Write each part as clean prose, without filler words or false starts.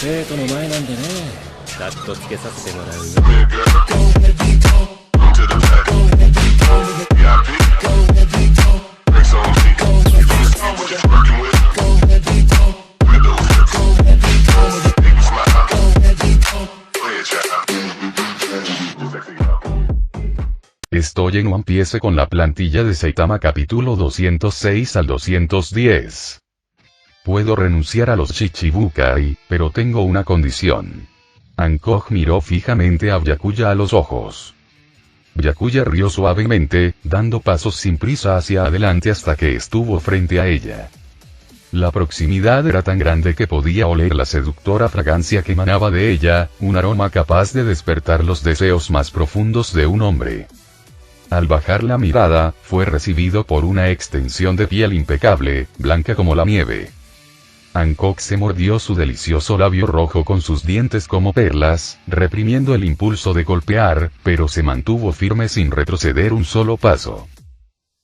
生徒の前なんでね、カットつけさせてもらうよ。Estoy en One Piece con la plantilla de Saitama capítulo 206 al 210. Puedo renunciar a los Shichibukai, pero tengo una condición. Hancock miró fijamente a Byakuya a los ojos. Byakuya rió suavemente, dando pasos sin prisa hacia adelante hasta que estuvo frente a ella. La proximidad era tan grande que podía oler la seductora fragancia que emanaba de ella, un aroma capaz de despertar los deseos más profundos de un hombre. Al bajar la mirada, fue recibido por una extensión de piel impecable, blanca como la nieve. Hancock se mordió su delicioso labio rojo con sus dientes como perlas, reprimiendo el impulso de golpear, pero se mantuvo firme sin retroceder un solo paso.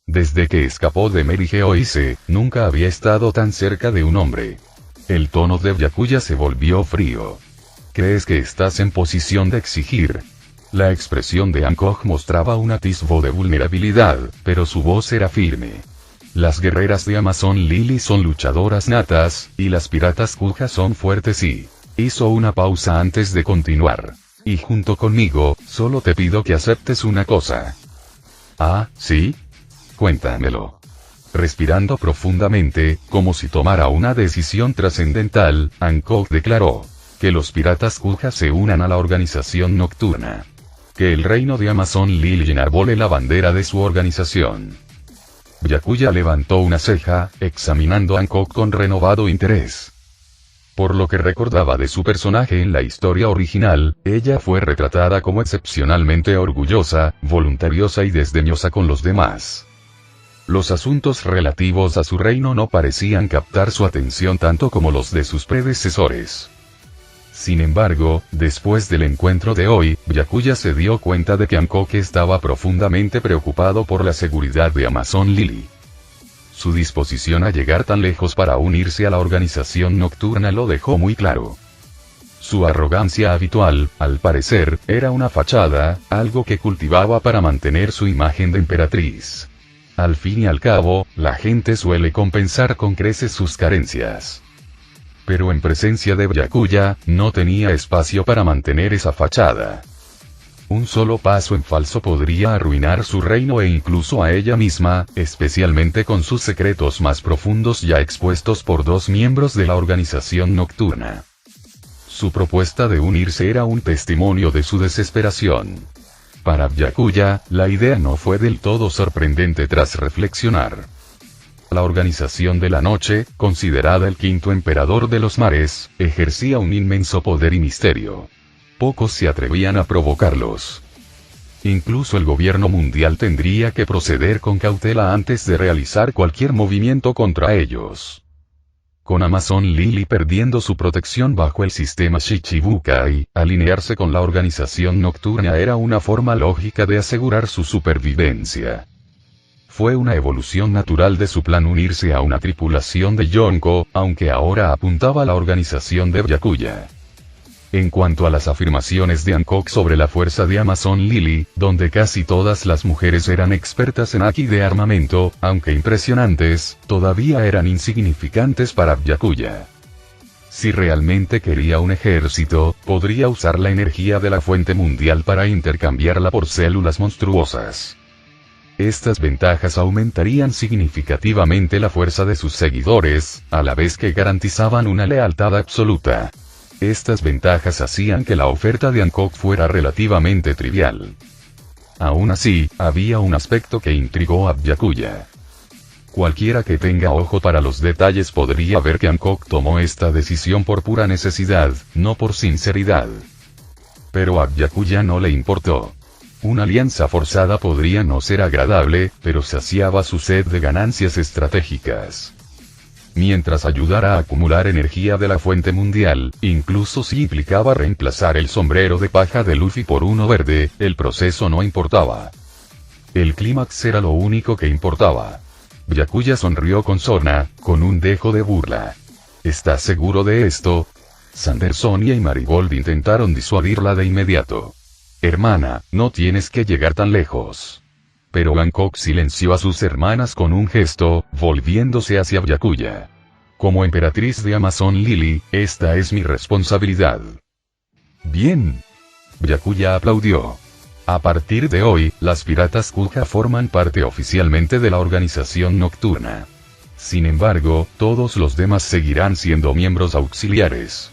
Desde que escapó de Mary Geoise, nunca había estado tan cerca de un hombre. El tono de Byakuya se volvió frío. ¿Crees que estás en posición de exigir? La expresión de Hancock mostraba un atisbo de vulnerabilidad, pero su voz era firme. Las guerreras de Amazon Lily son luchadoras natas, y las piratas Kuja son fuertes y... Hizo una pausa antes de continuar. Y junto conmigo, solo te pido que aceptes una cosa. Ah, ¿sí? Cuéntamelo. Respirando profundamente, como si tomara una decisión trascendental, Hancock declaró: que los piratas Kuja se unan a la organización nocturna. Que el reino de Amazon Lily enarbole la bandera de su organización. Byakuya levantó una ceja, examinando a Hancock con renovado interés. Por lo que recordaba de su personaje en la historia original, ella fue retratada como excepcionalmente orgullosa, voluntariosa y desdeñosa con los demás. Los asuntos relativos a su reino no parecían captar su atención tanto como los de sus predecesores. Sin embargo, después del encuentro de hoy, Byakuya se dio cuenta de que Hancock estaba profundamente preocupado por la seguridad de Amazon Lily. Su disposición a llegar tan lejos para unirse a la organización nocturna lo dejó muy claro. Su arrogancia habitual, al parecer, era una fachada, algo que cultivaba para mantener su imagen de emperatriz. Al fin y al cabo, la gente suele compensar con creces sus carencias. Pero en presencia de Byakuya, no tenía espacio para mantener esa fachada. Un solo paso en falso podría arruinar su reino e incluso a ella misma, especialmente con sus secretos más profundos ya expuestos por dos miembros de la organización nocturna. Su propuesta de unirse era un testimonio de su desesperación. Para Byakuya, la idea no fue del todo sorprendente tras reflexionar. La organización de la noche, considerada el quinto emperador de los mares, ejercía un inmenso poder y misterio. Pocos se atrevían a provocarlos. Incluso el gobierno mundial tendría que proceder con cautela antes de realizar cualquier movimiento contra ellos. Con Amazon Lily perdiendo su protección bajo el sistema Shichibukai, alinearse con la organización nocturna era una forma lógica de asegurar su supervivencia. Fue una evolución natural de su plan unirse a una tripulación de Yonko, aunque ahora apuntaba a la organización de Byakuya. En cuanto a las afirmaciones de Hancock sobre la fuerza de Amazon Lily, donde casi todas las mujeres eran expertas en haki de armamento, aunque impresionantes, todavía eran insignificantes para Byakuya. Si realmente quería un ejército, podría usar la energía de la fuente mundial para intercambiarla por células monstruosas. Estas ventajas aumentarían significativamente la fuerza de sus seguidores, a la vez que garantizaban una lealtad absoluta. Estas ventajas hacían que la oferta de Hancock fuera relativamente trivial. Aún así, había un aspecto que intrigó a Byakuya. Cualquiera que tenga ojo para los detalles podría ver que Hancock tomó esta decisión por pura necesidad, no por sinceridad. Pero a Byakuya no le importó. Una alianza forzada podría no ser agradable, pero saciaba su sed de ganancias estratégicas. Mientras ayudara a acumular energía de la fuente mundial, incluso si implicaba reemplazar el sombrero de paja de Luffy por uno verde, el proceso no importaba. El clímax era lo único que importaba. Byakuya sonrió con sorna, con un dejo de burla. ¿Estás seguro de esto? Sandersonia y Marigold intentaron disuadirla de inmediato. Hermana, no tienes que llegar tan lejos. Pero Hancock silenció a sus hermanas con un gesto, volviéndose hacia Byakuya. Como emperatriz de Amazon Lily, esta es mi responsabilidad. Bien. Byakuya aplaudió. A partir de hoy, las piratas Kuja forman parte oficialmente de la organización nocturna. Sin embargo, todos los demás seguirán siendo miembros auxiliares.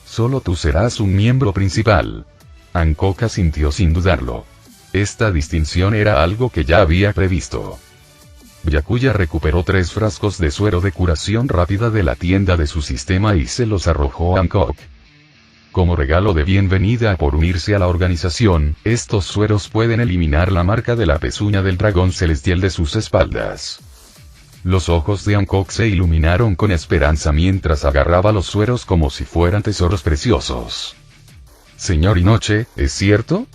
Solo tú serás un miembro principal. Hancock asintió sin dudarlo. Esta distinción era algo que ya había previsto. Byakuya recuperó 3 frascos de suero de curación rápida de la tienda de su sistema y se los arrojó a Hancock. Como regalo de bienvenida por unirse a la organización, estos sueros pueden eliminar la marca de la pezuña del dragón celestial de sus espaldas. Los ojos de Hancock se iluminaron con esperanza mientras agarraba los sueros como si fueran tesoros preciosos. Señor Inoue, ¿es cierto?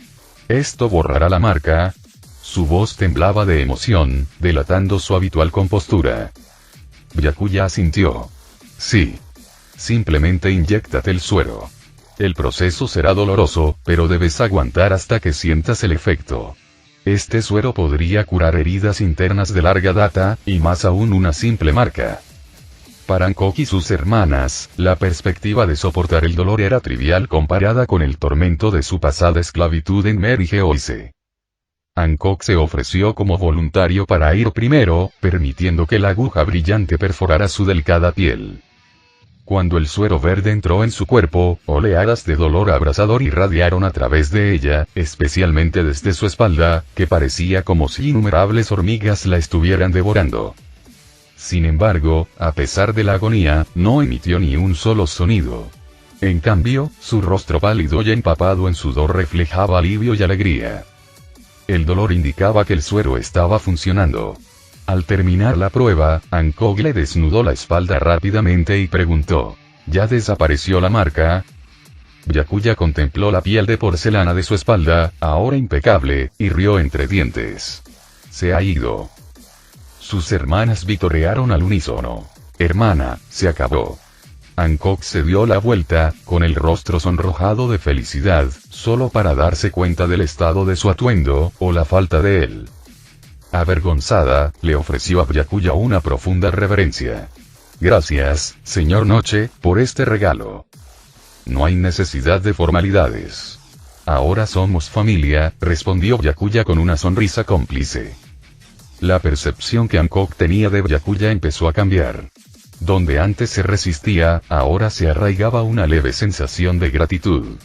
¿Esto borrará la marca? Su voz temblaba de emoción, delatando su habitual compostura. Byakuya asintió. Sí. Simplemente inyéctate el suero. El proceso será doloroso, pero debes aguantar hasta que sientas el efecto. Este suero podría curar heridas internas de larga data, y más aún una simple marca. Para Hancock y sus hermanas, la perspectiva de soportar el dolor era trivial comparada con el tormento de su pasada esclavitud en Mary Geoise. Hancock se ofreció como voluntario para ir primero, permitiendo que la aguja brillante perforara su delicada piel. Cuando el suero verde entró en su cuerpo, oleadas de dolor abrasador irradiaron a través de ella, especialmente desde su espalda, que parecía como si innumerables hormigas la estuvieran devorando. Sin embargo, a pesar de la agonía, no emitió ni un solo sonido. En cambio, su rostro pálido y empapado en sudor reflejaba alivio y alegría. El dolor indicaba que el suero estaba funcionando. Al terminar la prueba, Hancock le desnudó la espalda rápidamente y preguntó: ¿Ya desapareció la marca? Byakuya contempló la piel de porcelana de su espalda, ahora impecable, y rió entre dientes. Se ha ido. Sus hermanas vitorearon al unísono. Hermana, se acabó. Hancock se dio la vuelta, con el rostro sonrojado de felicidad, solo para darse cuenta del estado de su atuendo, o la falta de él. Avergonzada, le ofreció a Byakuya una profunda reverencia. Gracias, señor Noche, por este regalo. No hay necesidad de formalidades. Ahora somos familia, respondió Byakuya con una sonrisa cómplice. La percepción que Hancock tenía de Byakuya empezó a cambiar. Donde antes se resistía, ahora se arraigaba una leve sensación de gratitud.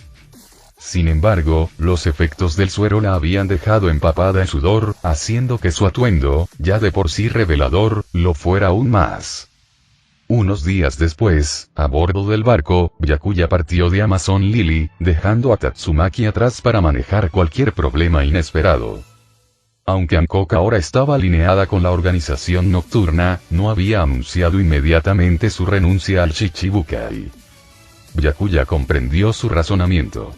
Sin embargo, los efectos del suero la habían dejado empapada en sudor, haciendo que su atuendo, ya de por sí revelador, lo fuera aún más. Unos días después, a bordo del barco, Byakuya partió de Amazon Lily, dejando a Tatsumaki atrás para manejar cualquier problema inesperado. Aunque Hancock ahora estaba alineada con la organización nocturna, no había anunciado inmediatamente su renuncia al Shichibukai. Byakuya comprendió su razonamiento.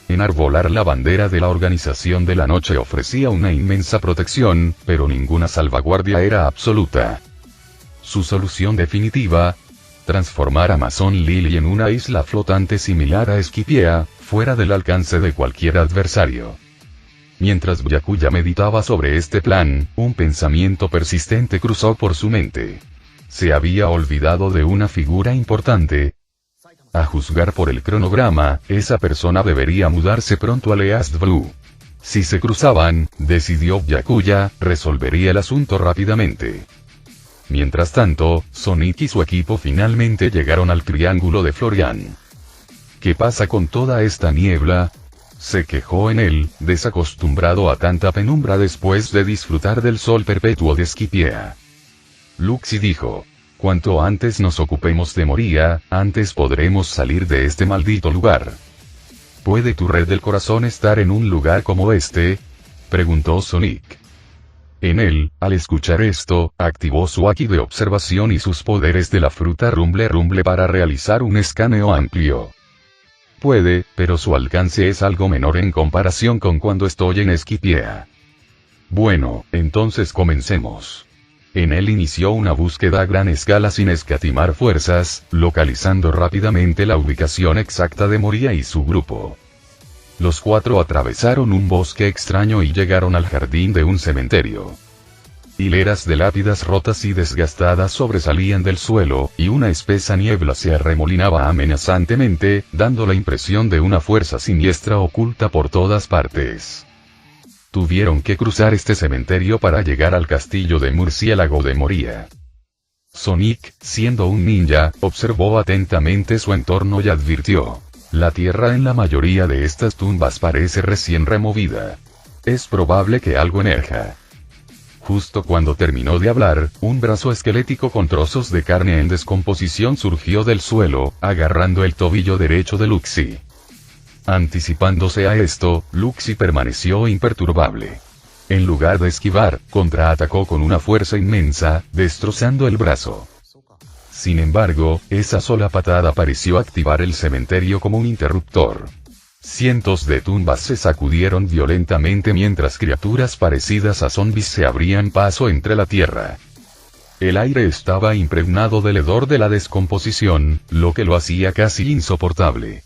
Enarbolar la bandera de la organización de la noche ofrecía una inmensa protección, pero ninguna salvaguardia era absoluta. Su solución definitiva, transformar Amazon Lily en una isla flotante similar a Esquipiea, fuera del alcance de cualquier adversario. Mientras Byakuya meditaba sobre este plan, un pensamiento persistente cruzó por su mente. Se había olvidado de una figura importante. A juzgar por el cronograma, esa persona debería mudarse pronto a East Blue. Si se cruzaban, decidió Byakuya, resolvería el asunto rápidamente. Mientras tanto, Sonic y su equipo finalmente llegaron al Triángulo de Florian. ¿Qué pasa con toda esta niebla?, se quejó en él, desacostumbrado a tanta penumbra después de disfrutar del sol perpetuo de Esquipiea. Luxi dijo: cuanto antes nos ocupemos de Moria, antes podremos salir de este maldito lugar. ¿Puede tu red del corazón estar en un lugar como este?, preguntó Sonic. En él, al escuchar esto, activó su Haki de observación y sus poderes de la fruta Rumble Rumble para realizar un escaneo amplio. Puede, pero su alcance es algo menor en comparación con cuando estoy en Esquipiea. Bueno, entonces comencemos. En él inició una búsqueda a gran escala sin escatimar fuerzas, localizando rápidamente la ubicación exacta de Moria y su grupo. Los cuatro atravesaron un bosque extraño y llegaron al jardín de un cementerio. Hileras de lápidas rotas y desgastadas sobresalían del suelo, y una espesa niebla se arremolinaba amenazantemente, dando la impresión de una fuerza siniestra oculta por todas partes. Tuvieron que cruzar este cementerio para llegar al castillo de murciélago de Moria. Sonic, siendo un ninja, observó atentamente su entorno y advirtió: la tierra en la mayoría de estas tumbas parece recién removida. Es probable que algo emerja. Justo cuando terminó de hablar, un brazo esquelético con trozos de carne en descomposición surgió del suelo, agarrando el tobillo derecho de Luxi. Anticipándose a esto, Luxi permaneció imperturbable. En lugar de esquivar, contraatacó con una fuerza inmensa, destrozando el brazo. Sin embargo, esa sola patada pareció activar el cementerio como un interruptor. Cientos de tumbas se sacudieron violentamente mientras criaturas parecidas a zombies se abrían paso entre la tierra. El aire estaba impregnado del hedor de la descomposición, lo que lo hacía casi insoportable.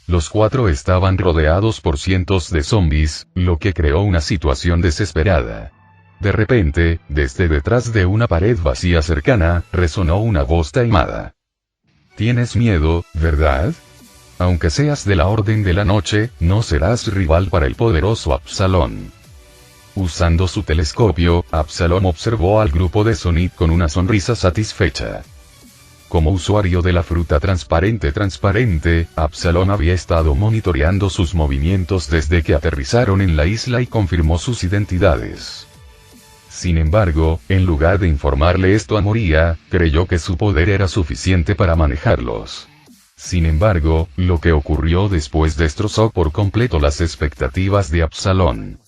Los cuatro estaban rodeados por cientos de zombies, lo que creó una situación desesperada. De repente, desde detrás de una pared vacía cercana, resonó una voz taimada. «¿Tienes miedo, verdad? Aunque seas de la Orden de la Noche, no serás rival para el poderoso Absalón». Usando su telescopio, Absalón observó al grupo de Sonic con una sonrisa satisfecha. Como usuario de la fruta transparente, Absalón había estado monitoreando sus movimientos desde que aterrizaron en la isla y confirmó sus identidades. Sin embargo, en lugar de informarle esto a Moria, creyó que su poder era suficiente para manejarlos. Sin embargo, lo que ocurrió después destrozó por completo las expectativas de Absalón.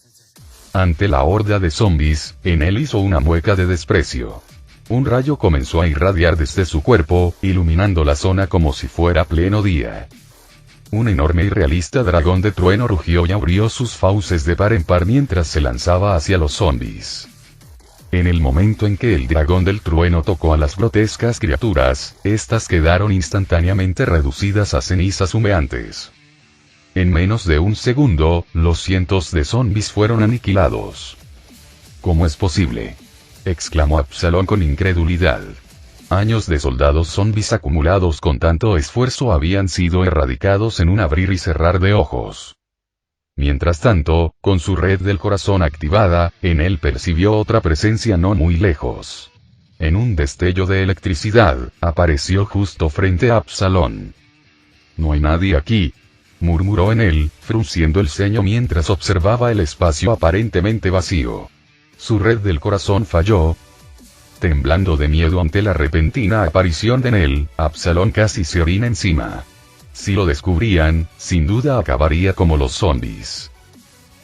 Ante la horda de zombies, él hizo una mueca de desprecio. Un rayo comenzó a irradiar desde su cuerpo, iluminando la zona como si fuera pleno día. Un enorme y realista dragón de trueno rugió y abrió sus fauces de par en par mientras se lanzaba hacia los zombies. En el momento en que el dragón del trueno tocó a las grotescas criaturas, estas quedaron instantáneamente reducidas a cenizas humeantes. En menos de un segundo, los cientos de zombies fueron aniquilados. ¿Cómo es posible?, exclamó Absalón con incredulidad. Años de soldados zombies acumulados con tanto esfuerzo habían sido erradicados en un abrir y cerrar de ojos. Mientras tanto, con su red del corazón activada, él percibió otra presencia no muy lejos. En un destello de electricidad, apareció justo frente a Absalón. «No hay nadie aquí», murmuró él, frunciendo el ceño mientras observaba el espacio aparentemente vacío. Su red del corazón falló. Temblando de miedo ante la repentina aparición de él, Absalón casi se orina encima. Si lo descubrían, sin duda acabaría como los zombies.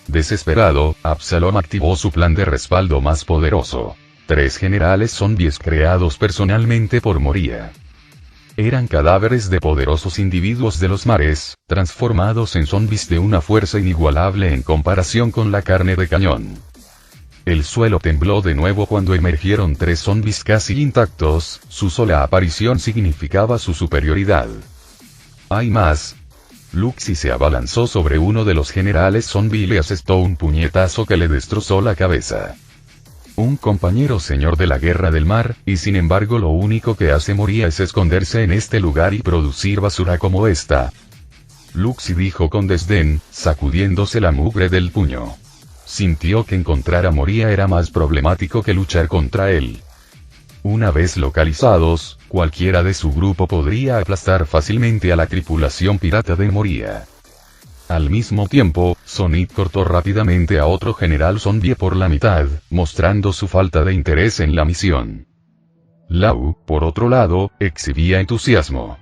Desesperado, Absalón activó su plan de respaldo más poderoso. 3 generales zombies creados personalmente por Moria. Eran cadáveres de poderosos individuos de los mares, transformados en zombies de una fuerza inigualable en comparación con la carne de cañón. El suelo tembló de nuevo cuando emergieron 3 zombies casi intactos, su sola aparición significaba su superioridad. «Hay más». Luxi se abalanzó sobre uno de los generales zombie y le asestó un puñetazo que le destrozó la cabeza. Un compañero señor de la guerra del mar, y sin embargo lo único que hace Moria es esconderse en este lugar y producir basura como esta. Luxi dijo con desdén, sacudiéndose la mugre del puño. Sintió que encontrar a Moria era más problemático que luchar contra él. Una vez localizados, cualquiera de su grupo podría aplastar fácilmente a la tripulación pirata de Moria. Al mismo tiempo, Sonic cortó rápidamente a otro general zombie por la mitad, mostrando su falta de interés en la misión. Lau, por otro lado, exhibía entusiasmo.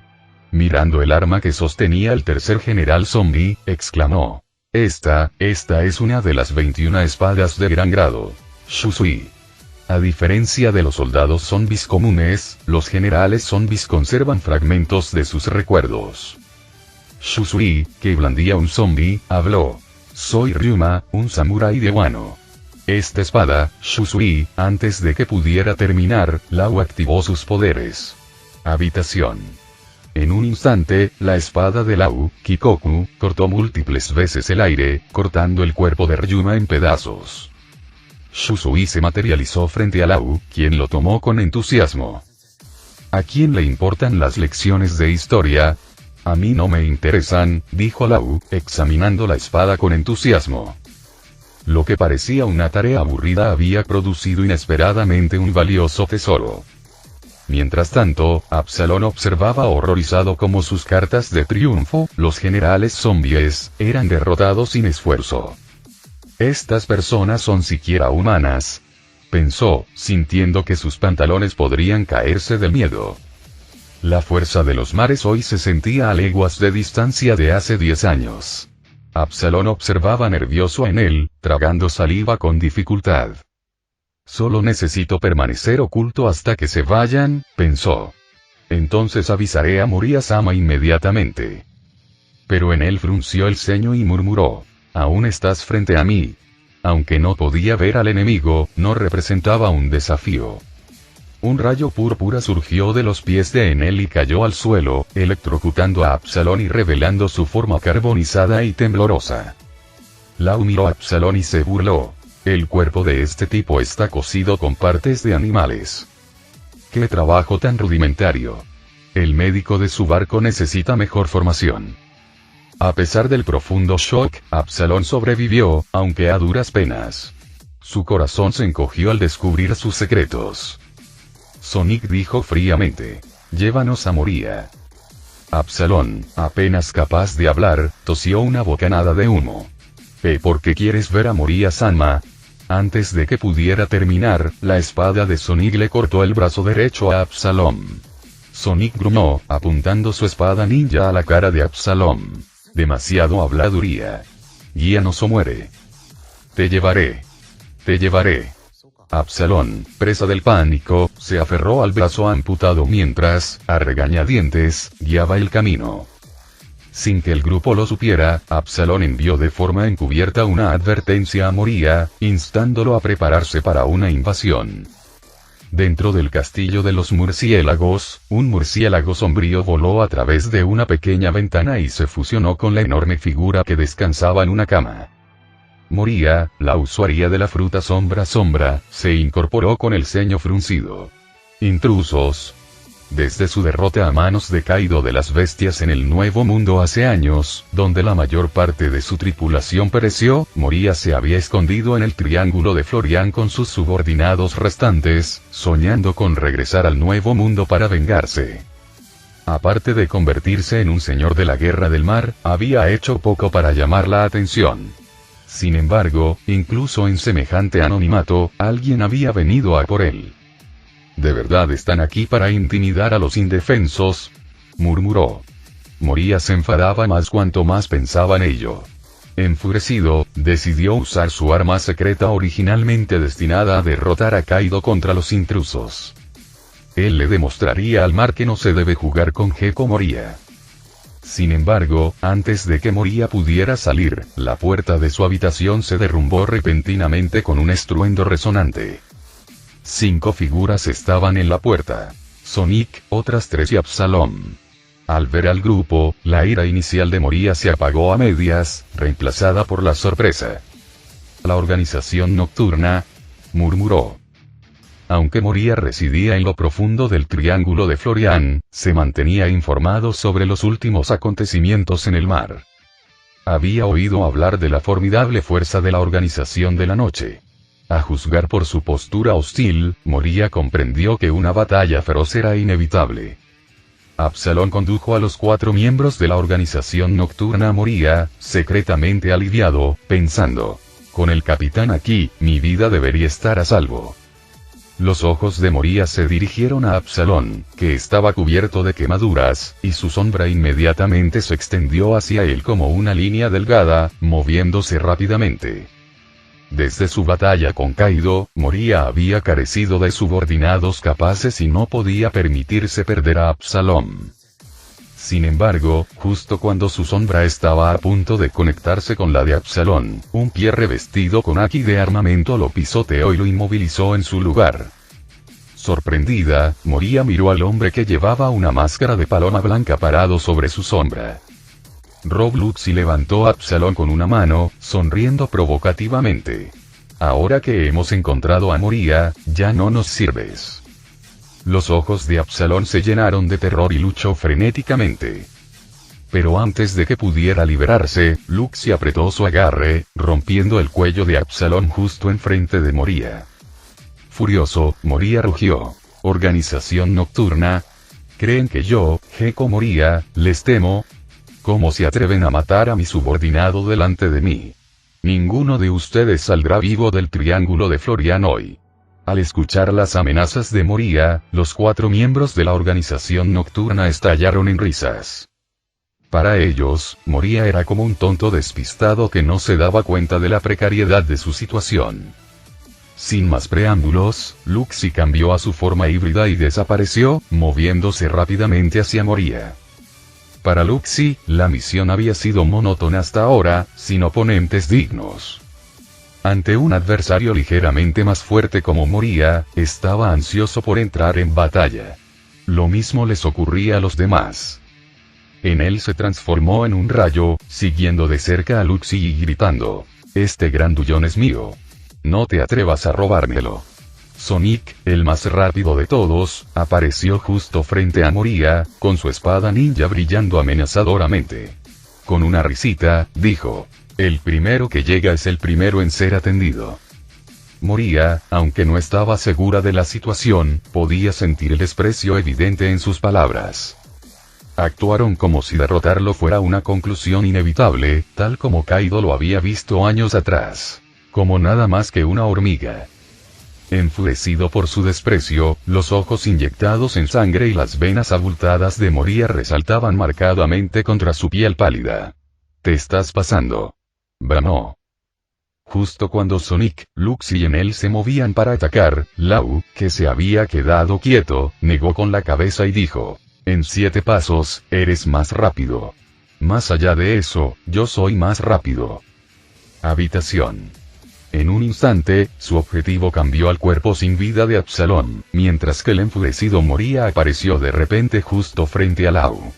Mirando el arma que sostenía el tercer general zombie, exclamó: Esta es una de las 21 espadas de gran grado. Shusui. A diferencia de los soldados zombies comunes, los generales zombies conservan fragmentos de sus recuerdos. Shusui, que blandía un zombie, habló: Soy Ryuma, un samurái de Wano. Esta espada, Shusui, antes de que pudiera terminar, Lau activó sus poderes. Habitación. En un instante, la espada de Lau, Kikoku, cortó múltiples veces el aire, cortando el cuerpo de Ryuma en pedazos. Shusui se materializó frente a Lau, quien lo tomó con entusiasmo. ¿A quién le importan las lecciones de historia? A mí no me interesan, dijo Lau, examinando la espada con entusiasmo. Lo que parecía una tarea aburrida había producido inesperadamente un valioso tesoro. Mientras tanto, Absalón observaba horrorizado cómo sus cartas de triunfo, los generales zombies, eran derrotados sin esfuerzo. Estas personas son siquiera humanas, pensó, sintiendo que sus pantalones podrían caerse del miedo. La fuerza de los mares hoy se sentía a leguas de distancia de hace 10 años. Absalón observaba nervioso en él, tragando saliva con dificultad. Solo necesito permanecer oculto hasta que se vayan, pensó. Entonces avisaré a Moriya-sama inmediatamente. Pero en él frunció el ceño y murmuró. Aún estás frente a mí. Aunque no podía ver al enemigo, no representaba un desafío. Un rayo púrpura surgió de los pies de Enel y cayó al suelo, electrocutando a Absalón y revelando su forma carbonizada y temblorosa. Lau miró a Absalón y se burló. El cuerpo de este tipo está cosido con partes de animales. ¡Qué trabajo tan rudimentario! El médico de su barco necesita mejor formación. A pesar del profundo shock, Absalón sobrevivió, aunque a duras penas. Su corazón se encogió al descubrir sus secretos. Sonic dijo fríamente. Llévanos a Moriya. Absalón, apenas capaz de hablar, tosió una bocanada de humo. ¿Por qué quieres ver a Moriya-sama? Antes de que pudiera terminar, la espada de Sonic le cortó el brazo derecho a Absalón. Sonic gruñó, apuntando su espada ninja a la cara de Absalón. Demasiado habladuría. Guíanos o muere. Te llevaré. Te llevaré. Absalón, presa del pánico, se aferró al brazo amputado mientras, a regañadientes, guiaba el camino. Sin que el grupo lo supiera, Absalón envió de forma encubierta una advertencia a Moriya, instándolo a prepararse para una invasión. Dentro del castillo de los murciélagos, un murciélago sombrío voló a través de una pequeña ventana y se fusionó con la enorme figura que descansaba en una cama. Moriya, la usuaria de la fruta sombra, se incorporó con el ceño fruncido. Intrusos. Desde su derrota a manos de Kaido de las bestias en el Nuevo Mundo hace años, donde la mayor parte de su tripulación pereció, Moriya se había escondido en el Triángulo de Florian con sus subordinados restantes, soñando con regresar al Nuevo Mundo para vengarse. Aparte de convertirse en un señor de la Guerra del Mar, había hecho poco para llamar la atención. Sin embargo, incluso en semejante anonimato, alguien había venido a por él. ¿De verdad están aquí para intimidar a los indefensos?, murmuró. Moriya se enfadaba más cuanto más pensaba en ello. Enfurecido, decidió usar su arma secreta originalmente destinada a derrotar a Kaido contra los intrusos. Él le demostraría al mar que no se debe jugar con Gekko Moriya. Sin embargo, antes de que Moriya pudiera salir, la puerta de su habitación se derrumbó repentinamente con un estruendo resonante. 5 figuras estaban en la puerta. Sonic, otras 3 y Absalón. Al ver al grupo, la ira inicial de Moriya se apagó a medias, reemplazada por la sorpresa. La organización nocturna, murmuró. Aunque Moriya residía en lo profundo del Triángulo de Florian, se mantenía informado sobre los últimos acontecimientos en el mar. Había oído hablar de la formidable fuerza de la Organización de la Noche. A juzgar por su postura hostil, Moriya comprendió que una batalla feroz era inevitable. Absalón condujo a los 4 miembros de la organización nocturna a Moriya, secretamente aliviado, pensando: con el capitán aquí, mi vida debería estar a salvo. Los ojos de Moriya se dirigieron a Absalón, que estaba cubierto de quemaduras, y su sombra inmediatamente se extendió hacia él como una línea delgada, moviéndose rápidamente. Desde su batalla con Kaido, Moriya había carecido de subordinados capaces y no podía permitirse perder a Absalón. Sin embargo, justo cuando su sombra estaba a punto de conectarse con la de Absalón, un pie revestido con haki de armamento lo pisoteó y lo inmovilizó en su lugar. Sorprendida, Moria miró al hombre que llevaba una máscara de paloma blanca parado sobre su sombra. Rob Luxi levantó a Absalón con una mano, sonriendo provocativamente. Ahora que hemos encontrado a Moria, ya no nos sirves. Los ojos de Absalón se llenaron de terror y luchó frenéticamente. Pero antes de que pudiera liberarse, Luxi apretó su agarre, rompiendo el cuello de Absalón justo enfrente de Moria. Furioso, Moria rugió. Organización nocturna. ¿Creen que yo, Gekko Moria, les temo? ¿Cómo se atreven a matar a mi subordinado delante de mí? Ninguno de ustedes saldrá vivo del Triángulo de Florian hoy. Al escuchar las amenazas de Moria, los 4 miembros de la organización nocturna estallaron en risas. Para ellos, Moria era como un tonto despistado que no se daba cuenta de la precariedad de su situación. Sin más preámbulos, Luxi cambió a su forma híbrida y desapareció, moviéndose rápidamente hacia Moria. Para Luxi, la misión había sido monótona hasta ahora, sin oponentes dignos. Ante un adversario ligeramente más fuerte como Moria, estaba ansioso por entrar en batalla. Lo mismo les ocurría a los demás. En él se transformó en un rayo, siguiendo de cerca a Luxi y gritando: «Este grandullón es mío. No te atrevas a robármelo». Sonic, el más rápido de todos, apareció justo frente a Moria, con su espada ninja brillando amenazadoramente. Con una risita, dijo: «El primero que llega es el primero en ser atendido». Moria, aunque no estaba segura de la situación, podía sentir el desprecio evidente en sus palabras. Actuaron como si derrotarlo fuera una conclusión inevitable, tal como Kaido lo había visto años atrás. Como nada más que una hormiga. Enfurecido por su desprecio, los ojos inyectados en sangre y las venas abultadas de Moria resaltaban marcadamente contra su piel pálida. «Te estás pasando», bramó. Justo cuando Sonic, Luxi y Enel se movían para atacar, Lau, que se había quedado quieto, negó con la cabeza y dijo: «En 7 pasos, eres más rápido. Más allá de eso, yo soy más rápido». Habitación. En un instante, su objetivo cambió al cuerpo sin vida de Absalón, mientras que el enfurecido Moria apareció de repente justo frente a Lau.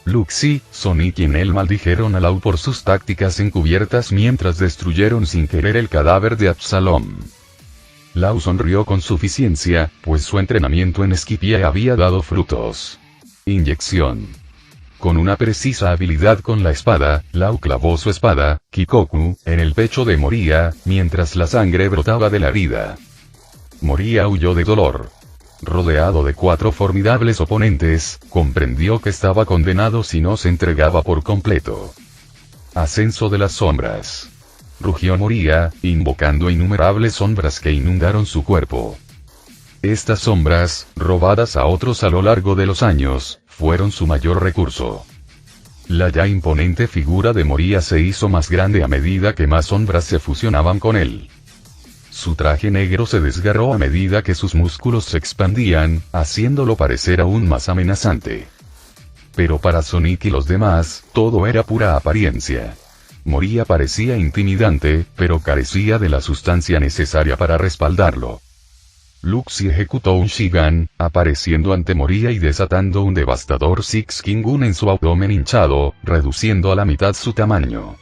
Luxi, Sonic y Enel maldijeron a Lau por sus tácticas encubiertas mientras destruyeron sin querer el cadáver de Absalón. Lau sonrió con suficiencia, pues su entrenamiento en esquipía había dado frutos. Inyección. Con una precisa habilidad con la espada, Lau clavó su espada, Kikoku, en el pecho de Moria, mientras la sangre brotaba de la herida. Moria huyó de dolor. Rodeado de 4 formidables oponentes, comprendió que estaba condenado si no se entregaba por completo. Ascenso de las sombras. Rugió Moria, invocando innumerables sombras que inundaron su cuerpo. Estas sombras, robadas a otros a lo largo de los años, fueron su mayor recurso. La ya imponente figura de Moria se hizo más grande a medida que más sombras se fusionaban con él. Su traje negro se desgarró a medida que sus músculos se expandían, haciéndolo parecer aún más amenazante. Pero para Sonic y los demás, todo era pura apariencia. Moria parecía intimidante, pero carecía de la sustancia necesaria para respaldarlo. Luxi ejecutó un Shigan, apareciendo ante Moria y desatando un devastador Six Kingun en su abdomen hinchado, reduciendo a la mitad su tamaño.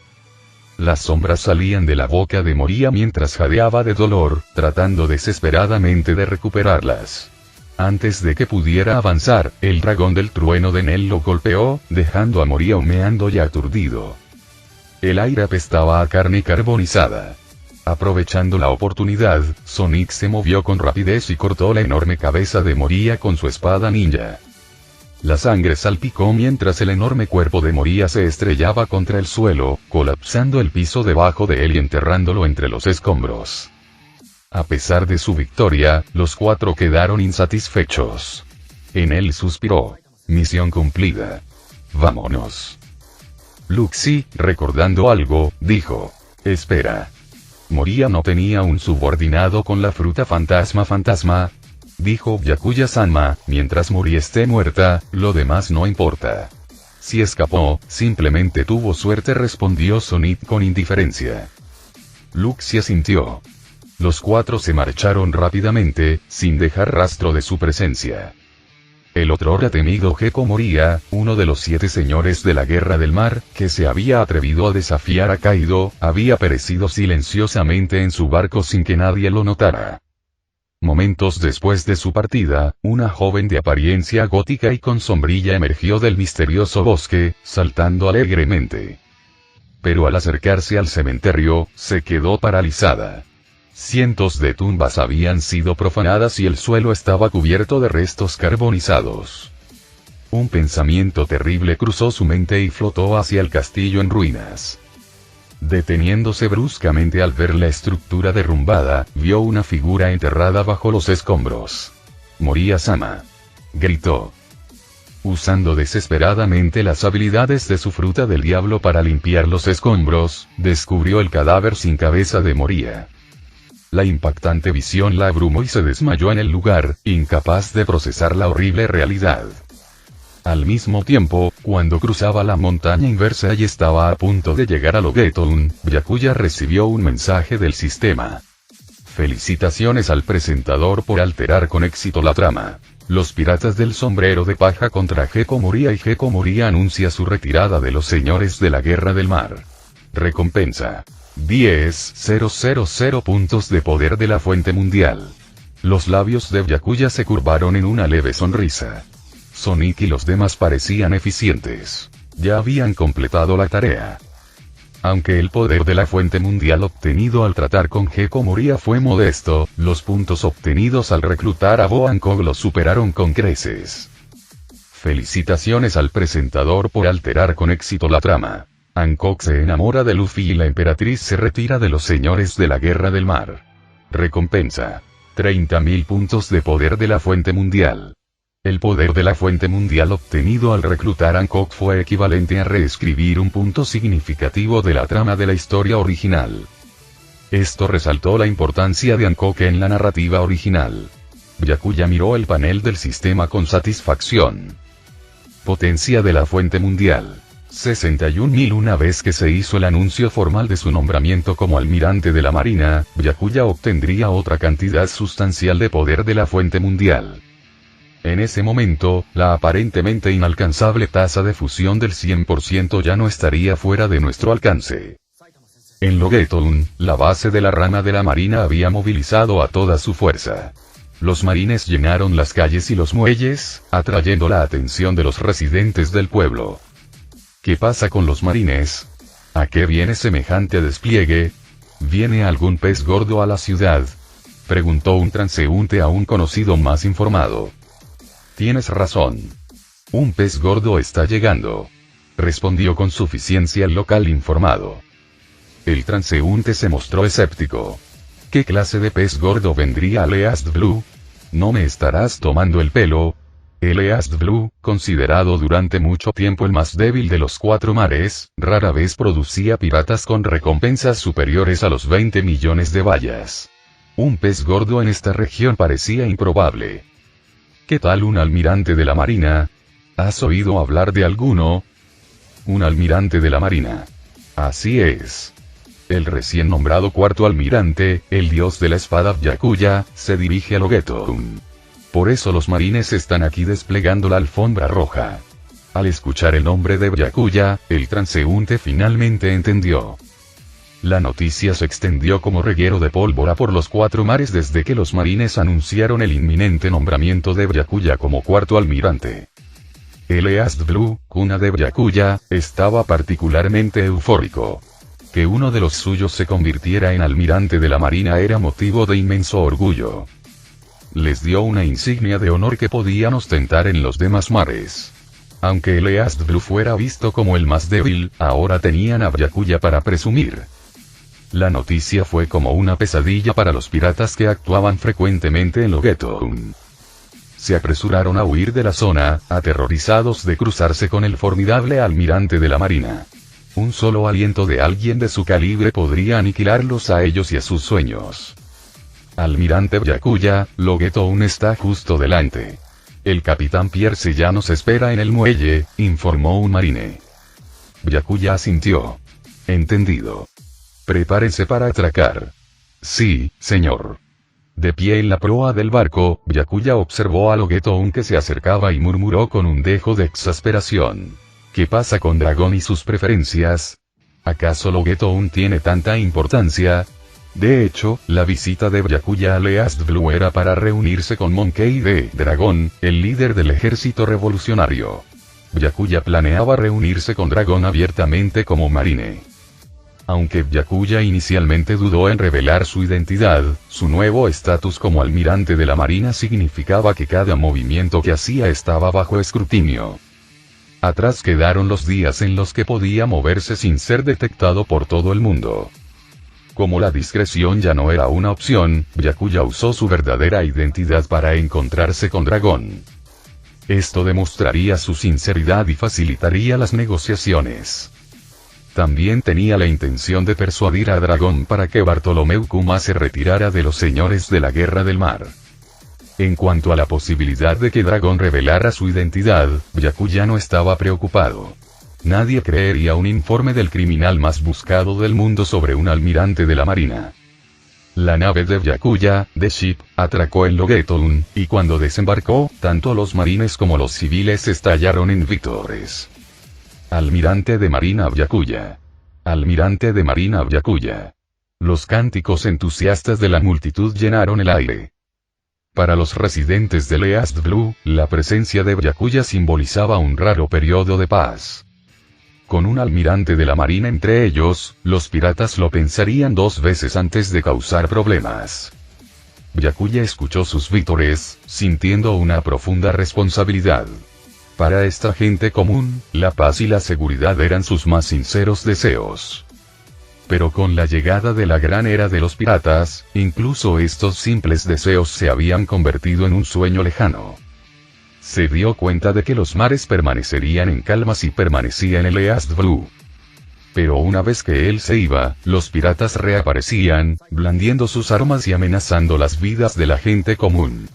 Las sombras salían de la boca de Moria mientras jadeaba de dolor, tratando desesperadamente de recuperarlas. Antes de que pudiera avanzar, el dragón del trueno de Enel lo golpeó, dejando a Moria humeando y aturdido. El aire apestaba a carne carbonizada. Aprovechando la oportunidad, Sonic se movió con rapidez y cortó la enorme cabeza de Moria con su espada ninja. La sangre salpicó mientras el enorme cuerpo de Moria se estrellaba contra el suelo, colapsando el piso debajo de él y enterrándolo entre los escombros. A pesar de su victoria, los 4 quedaron insatisfechos. Enel suspiró. Misión cumplida. Vámonos. Luxi, recordando algo, dijo: «Espera. Moria no tenía un subordinado con la fruta fantasma, dijo Byakuya-sama, mientras Moria esté muerta, lo demás no importa». Si escapó, simplemente tuvo suerte, respondió Sonic con indiferencia. Luxie asintió. Los cuatro se marcharon rápidamente, sin dejar rastro de su presencia. El otrora temido Gekko Moria, uno de los 7 señores de la Guerra del Mar, que se había atrevido a desafiar a Kaido, había perecido silenciosamente en su barco sin que nadie lo notara. Momentos después de su partida, una joven de apariencia gótica y con sombrilla emergió del misterioso bosque, saltando alegremente. Pero al acercarse al cementerio, se quedó paralizada. Cientos de tumbas habían sido profanadas y el suelo estaba cubierto de restos carbonizados. Un pensamiento terrible cruzó su mente y flotó hacia el castillo en ruinas. Deteniéndose bruscamente al ver la estructura derrumbada, vio una figura enterrada bajo los escombros. Moria-sama. Gritó. Usando desesperadamente las habilidades de su fruta del diablo para limpiar los escombros, descubrió el cadáver sin cabeza de Moria. La impactante visión la abrumó y se desmayó en el lugar, incapaz de procesar la horrible realidad. Al mismo tiempo, cuando cruzaba la montaña inversa y estaba a punto de llegar a Logeton, Byakuya recibió un mensaje del sistema. Felicitaciones al presentador por alterar con éxito la trama. Los piratas del sombrero de paja contra Gekko Moria y Gekko Moria anuncia su retirada de los señores de la Guerra del Mar. Recompensa. 10.000 puntos de poder de la fuente mundial. Los labios de Byakuya se curvaron en una leve sonrisa. Sonic y los demás parecían eficientes. Ya habían completado la tarea. Aunque el poder de la fuente mundial obtenido al tratar con Gekko Moria fue modesto, los puntos obtenidos al reclutar a Boa Hancock los superaron con creces. Felicitaciones al presentador por alterar con éxito la trama. Hancock se enamora de Luffy y la emperatriz se retira de los señores de la Guerra del Mar. Recompensa. 30.000 puntos de poder de la fuente mundial. El poder de la fuente mundial obtenido al reclutar a Hancock fue equivalente a reescribir un punto significativo de la trama de la historia original. Esto resaltó la importancia de Hancock en la narrativa original. Byakuya miró el panel del sistema con satisfacción. Potencia de la fuente mundial. 61.000. Una vez que se hizo el anuncio formal de su nombramiento como almirante de la Marina, Byakuya obtendría otra cantidad sustancial de poder de la fuente mundial. En ese momento, la aparentemente inalcanzable tasa de fusión del 100% ya no estaría fuera de nuestro alcance. En Logeton, la base de la rama de la Marina había movilizado a toda su fuerza. Los marines llenaron las calles y los muelles, atrayendo la atención de los residentes del pueblo. ¿Qué pasa con los marines? ¿A qué viene semejante despliegue? ¿Viene algún pez gordo a la ciudad? Preguntó un transeúnte a un conocido más informado. Tienes razón. Un pez gordo está llegando. Respondió con suficiencia el local informado. El transeúnte se mostró escéptico. ¿Qué clase de pez gordo vendría al East Blue? ¿No me estarás tomando el pelo? El East Blue, considerado durante mucho tiempo el más débil de los 4 mares, rara vez producía piratas con recompensas superiores a los 20 millones de bayas. Un pez gordo en esta región parecía improbable. ¿Qué tal un almirante de la Marina? ¿Has oído hablar de alguno? Un almirante de la Marina. Así es. El recién nombrado cuarto almirante, el dios de la espada Byakuya, se dirige a Logeton. Por eso los marines están aquí desplegando la alfombra roja. Al escuchar el nombre de Byakuya, el transeúnte finalmente entendió. La noticia se extendió como reguero de pólvora por los 4 mares desde que los marines anunciaron el inminente nombramiento de Byakuya como cuarto almirante. El East Blue, cuna de Byakuya, estaba particularmente eufórico. Que uno de los suyos se convirtiera en almirante de la Marina era motivo de inmenso orgullo. Les dio una insignia de honor que podían ostentar en los demás mares. Aunque el East Blue fuera visto como el más débil, ahora tenían a Byakuya para presumir. La noticia fue como una pesadilla para los piratas que actuaban frecuentemente en Logeton. Se apresuraron a huir de la zona, aterrorizados de cruzarse con el formidable almirante de la Marina. Un solo aliento de alguien de su calibre podría aniquilarlos a ellos y a sus sueños. Almirante Byakuya, Logeton está justo delante. El capitán Pierce ya nos espera en el muelle, informó un marine. Byakuya asintió. Entendido. Prepárense para atracar. Sí, señor. De pie en la proa del barco, Byakuya observó a Logeton que se acercaba y murmuró con un dejo de exasperación. ¿Qué pasa con Dragón y sus preferencias? ¿Acaso Logeton tiene tanta importancia? De hecho, la visita de Byakuya a East Blue era para reunirse con Monkey D. Dragon, el líder del ejército revolucionario. Byakuya planeaba reunirse con Dragon abiertamente como marine. Aunque Byakuya inicialmente dudó en revelar su identidad, su nuevo estatus como almirante de la marina significaba que cada movimiento que hacía estaba bajo escrutinio. Atrás quedaron los días en los que podía moverse sin ser detectado por todo el mundo. Como la discreción ya no era una opción, Byakuya usó su verdadera identidad para encontrarse con Dragón. Esto demostraría su sinceridad y facilitaría las negociaciones. También tenía la intención de persuadir a Dragón para que Bartolomeu Kuma se retirara de los señores de la Guerra del Mar. En cuanto a la posibilidad de que Dragón revelara su identidad, Byakuya no estaba preocupado. Nadie creería un informe del criminal más buscado del mundo sobre un almirante de la marina. La nave de Byakuya, The Ship, atracó en Logeton, y cuando desembarcó, tanto los marines como los civiles estallaron en vítores. Almirante de Marina Byakuya. Almirante de Marina Byakuya. Los cánticos entusiastas de la multitud llenaron el aire. Para los residentes de East Blue, la presencia de Byakuya simbolizaba un raro periodo de paz. Con un almirante de la marina entre ellos, los piratas lo pensarían dos veces antes de causar problemas. Byakuya escuchó sus vítores, sintiendo una profunda responsabilidad. Para esta gente común, la paz y la seguridad eran sus más sinceros deseos. Pero con la llegada de la gran era de los piratas, incluso estos simples deseos se habían convertido en un sueño lejano. Se dio cuenta de que los mares permanecerían en calma si permanecía en el East Blue. Pero una vez que él se iba, los piratas reaparecían, blandiendo sus armas y amenazando las vidas de la gente común.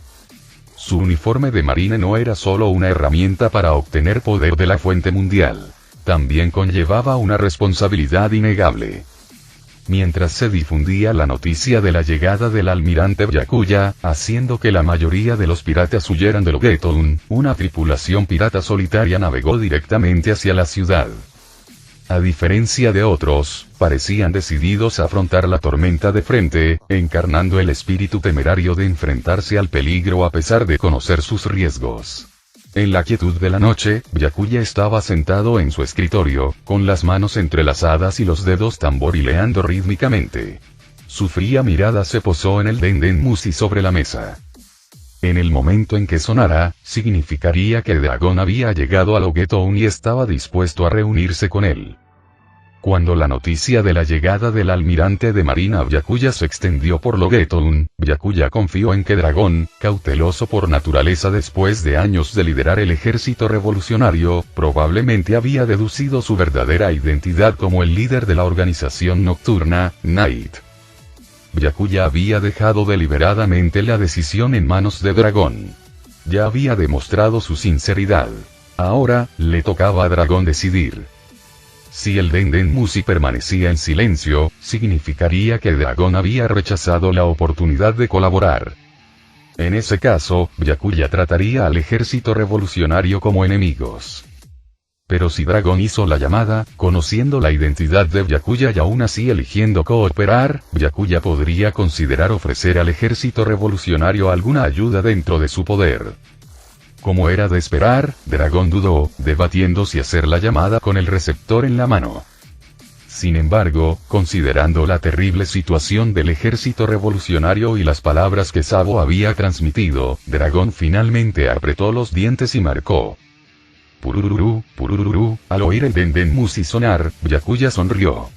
Su uniforme de marine no era solo una herramienta para obtener poder de la fuente mundial. También conllevaba una responsabilidad innegable. Mientras se difundía la noticia de la llegada del almirante Byakuya, haciendo que la mayoría de los piratas huyeran de Logeton, una tripulación pirata solitaria navegó directamente hacia la ciudad. A diferencia de otros, parecían decididos a afrontar la tormenta de frente, encarnando el espíritu temerario de enfrentarse al peligro a pesar de conocer sus riesgos. En la quietud de la noche, Byakuya estaba sentado en su escritorio, con las manos entrelazadas y los dedos tamborileando rítmicamente. Su fría mirada se posó en el Denden Mushi sobre la mesa. En el momento en que sonara, significaría que Dragón había llegado a Logeton y estaba dispuesto a reunirse con él. Cuando la noticia de la llegada del almirante de Marina Byakuya se extendió por Logeton, Byakuya confió en que Dragón, cauteloso por naturaleza después de años de liderar el ejército revolucionario, probablemente había deducido su verdadera identidad como el líder de la organización nocturna, Night. Byakuya había dejado deliberadamente la decisión en manos de Dragón. Ya había demostrado su sinceridad. Ahora, le tocaba a Dragón decidir. Si el Denden Mushi permanecía en silencio, significaría que Dragón había rechazado la oportunidad de colaborar. En ese caso, Byakuya trataría al ejército revolucionario como enemigos. Pero si Dragón hizo la llamada, conociendo la identidad de Byakuya y aún así eligiendo cooperar, Byakuya podría considerar ofrecer al ejército revolucionario alguna ayuda dentro de su poder. Como era de esperar, Dragón dudó, debatiendo si hacer la llamada con el receptor en la mano. Sin embargo, considerando la terrible situación del ejército revolucionario y las palabras que Sabo había transmitido, Dragón finalmente apretó los dientes y marcó. Purururú, purururú. Al oír el Denden Mushi sonar, Byakuya sonrió.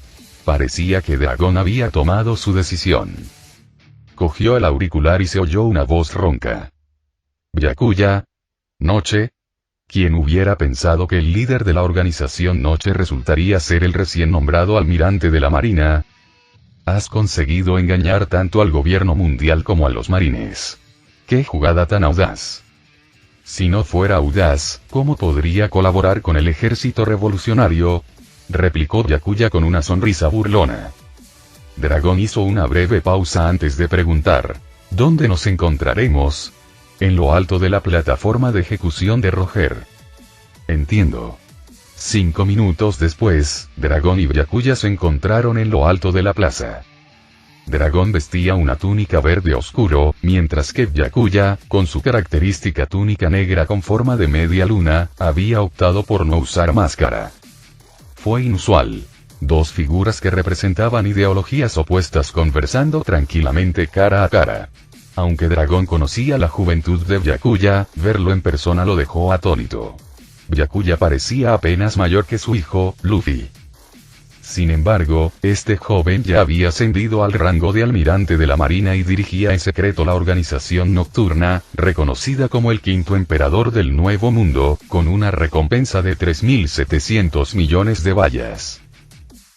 Parecía que Dragón había tomado su decisión. Cogió el auricular y se oyó una voz ronca. Byakuya. Noche. ¿Quién hubiera pensado que el líder de la organización Noche resultaría ser el recién nombrado almirante de la marina? Has conseguido engañar tanto al gobierno mundial como a los marines. ¡Qué jugada tan audaz! Si no fuera audaz, ¿cómo podría colaborar con el ejército revolucionario? Replicó Byakuya con una sonrisa burlona. Dragón hizo una breve pausa antes de preguntar. ¿Dónde nos encontraremos? En lo alto de la plataforma de ejecución de Roger. Entiendo. 5 minutos después, Dragón y Byakuya se encontraron en lo alto de la plaza. Dragón vestía una túnica verde oscuro, mientras que Byakuya, con su característica túnica negra con forma de media luna, había optado por no usar máscara. Fue inusual. Dos figuras que representaban ideologías opuestas conversando tranquilamente cara a cara. Aunque Dragón conocía la juventud de Byakuya, verlo en persona lo dejó atónito. Byakuya parecía apenas mayor que su hijo, Luffy. Sin embargo, este joven ya había ascendido al rango de almirante de la marina y dirigía en secreto la organización nocturna, reconocida como el quinto emperador del Nuevo Mundo, con una recompensa de 3.700 millones de bayas.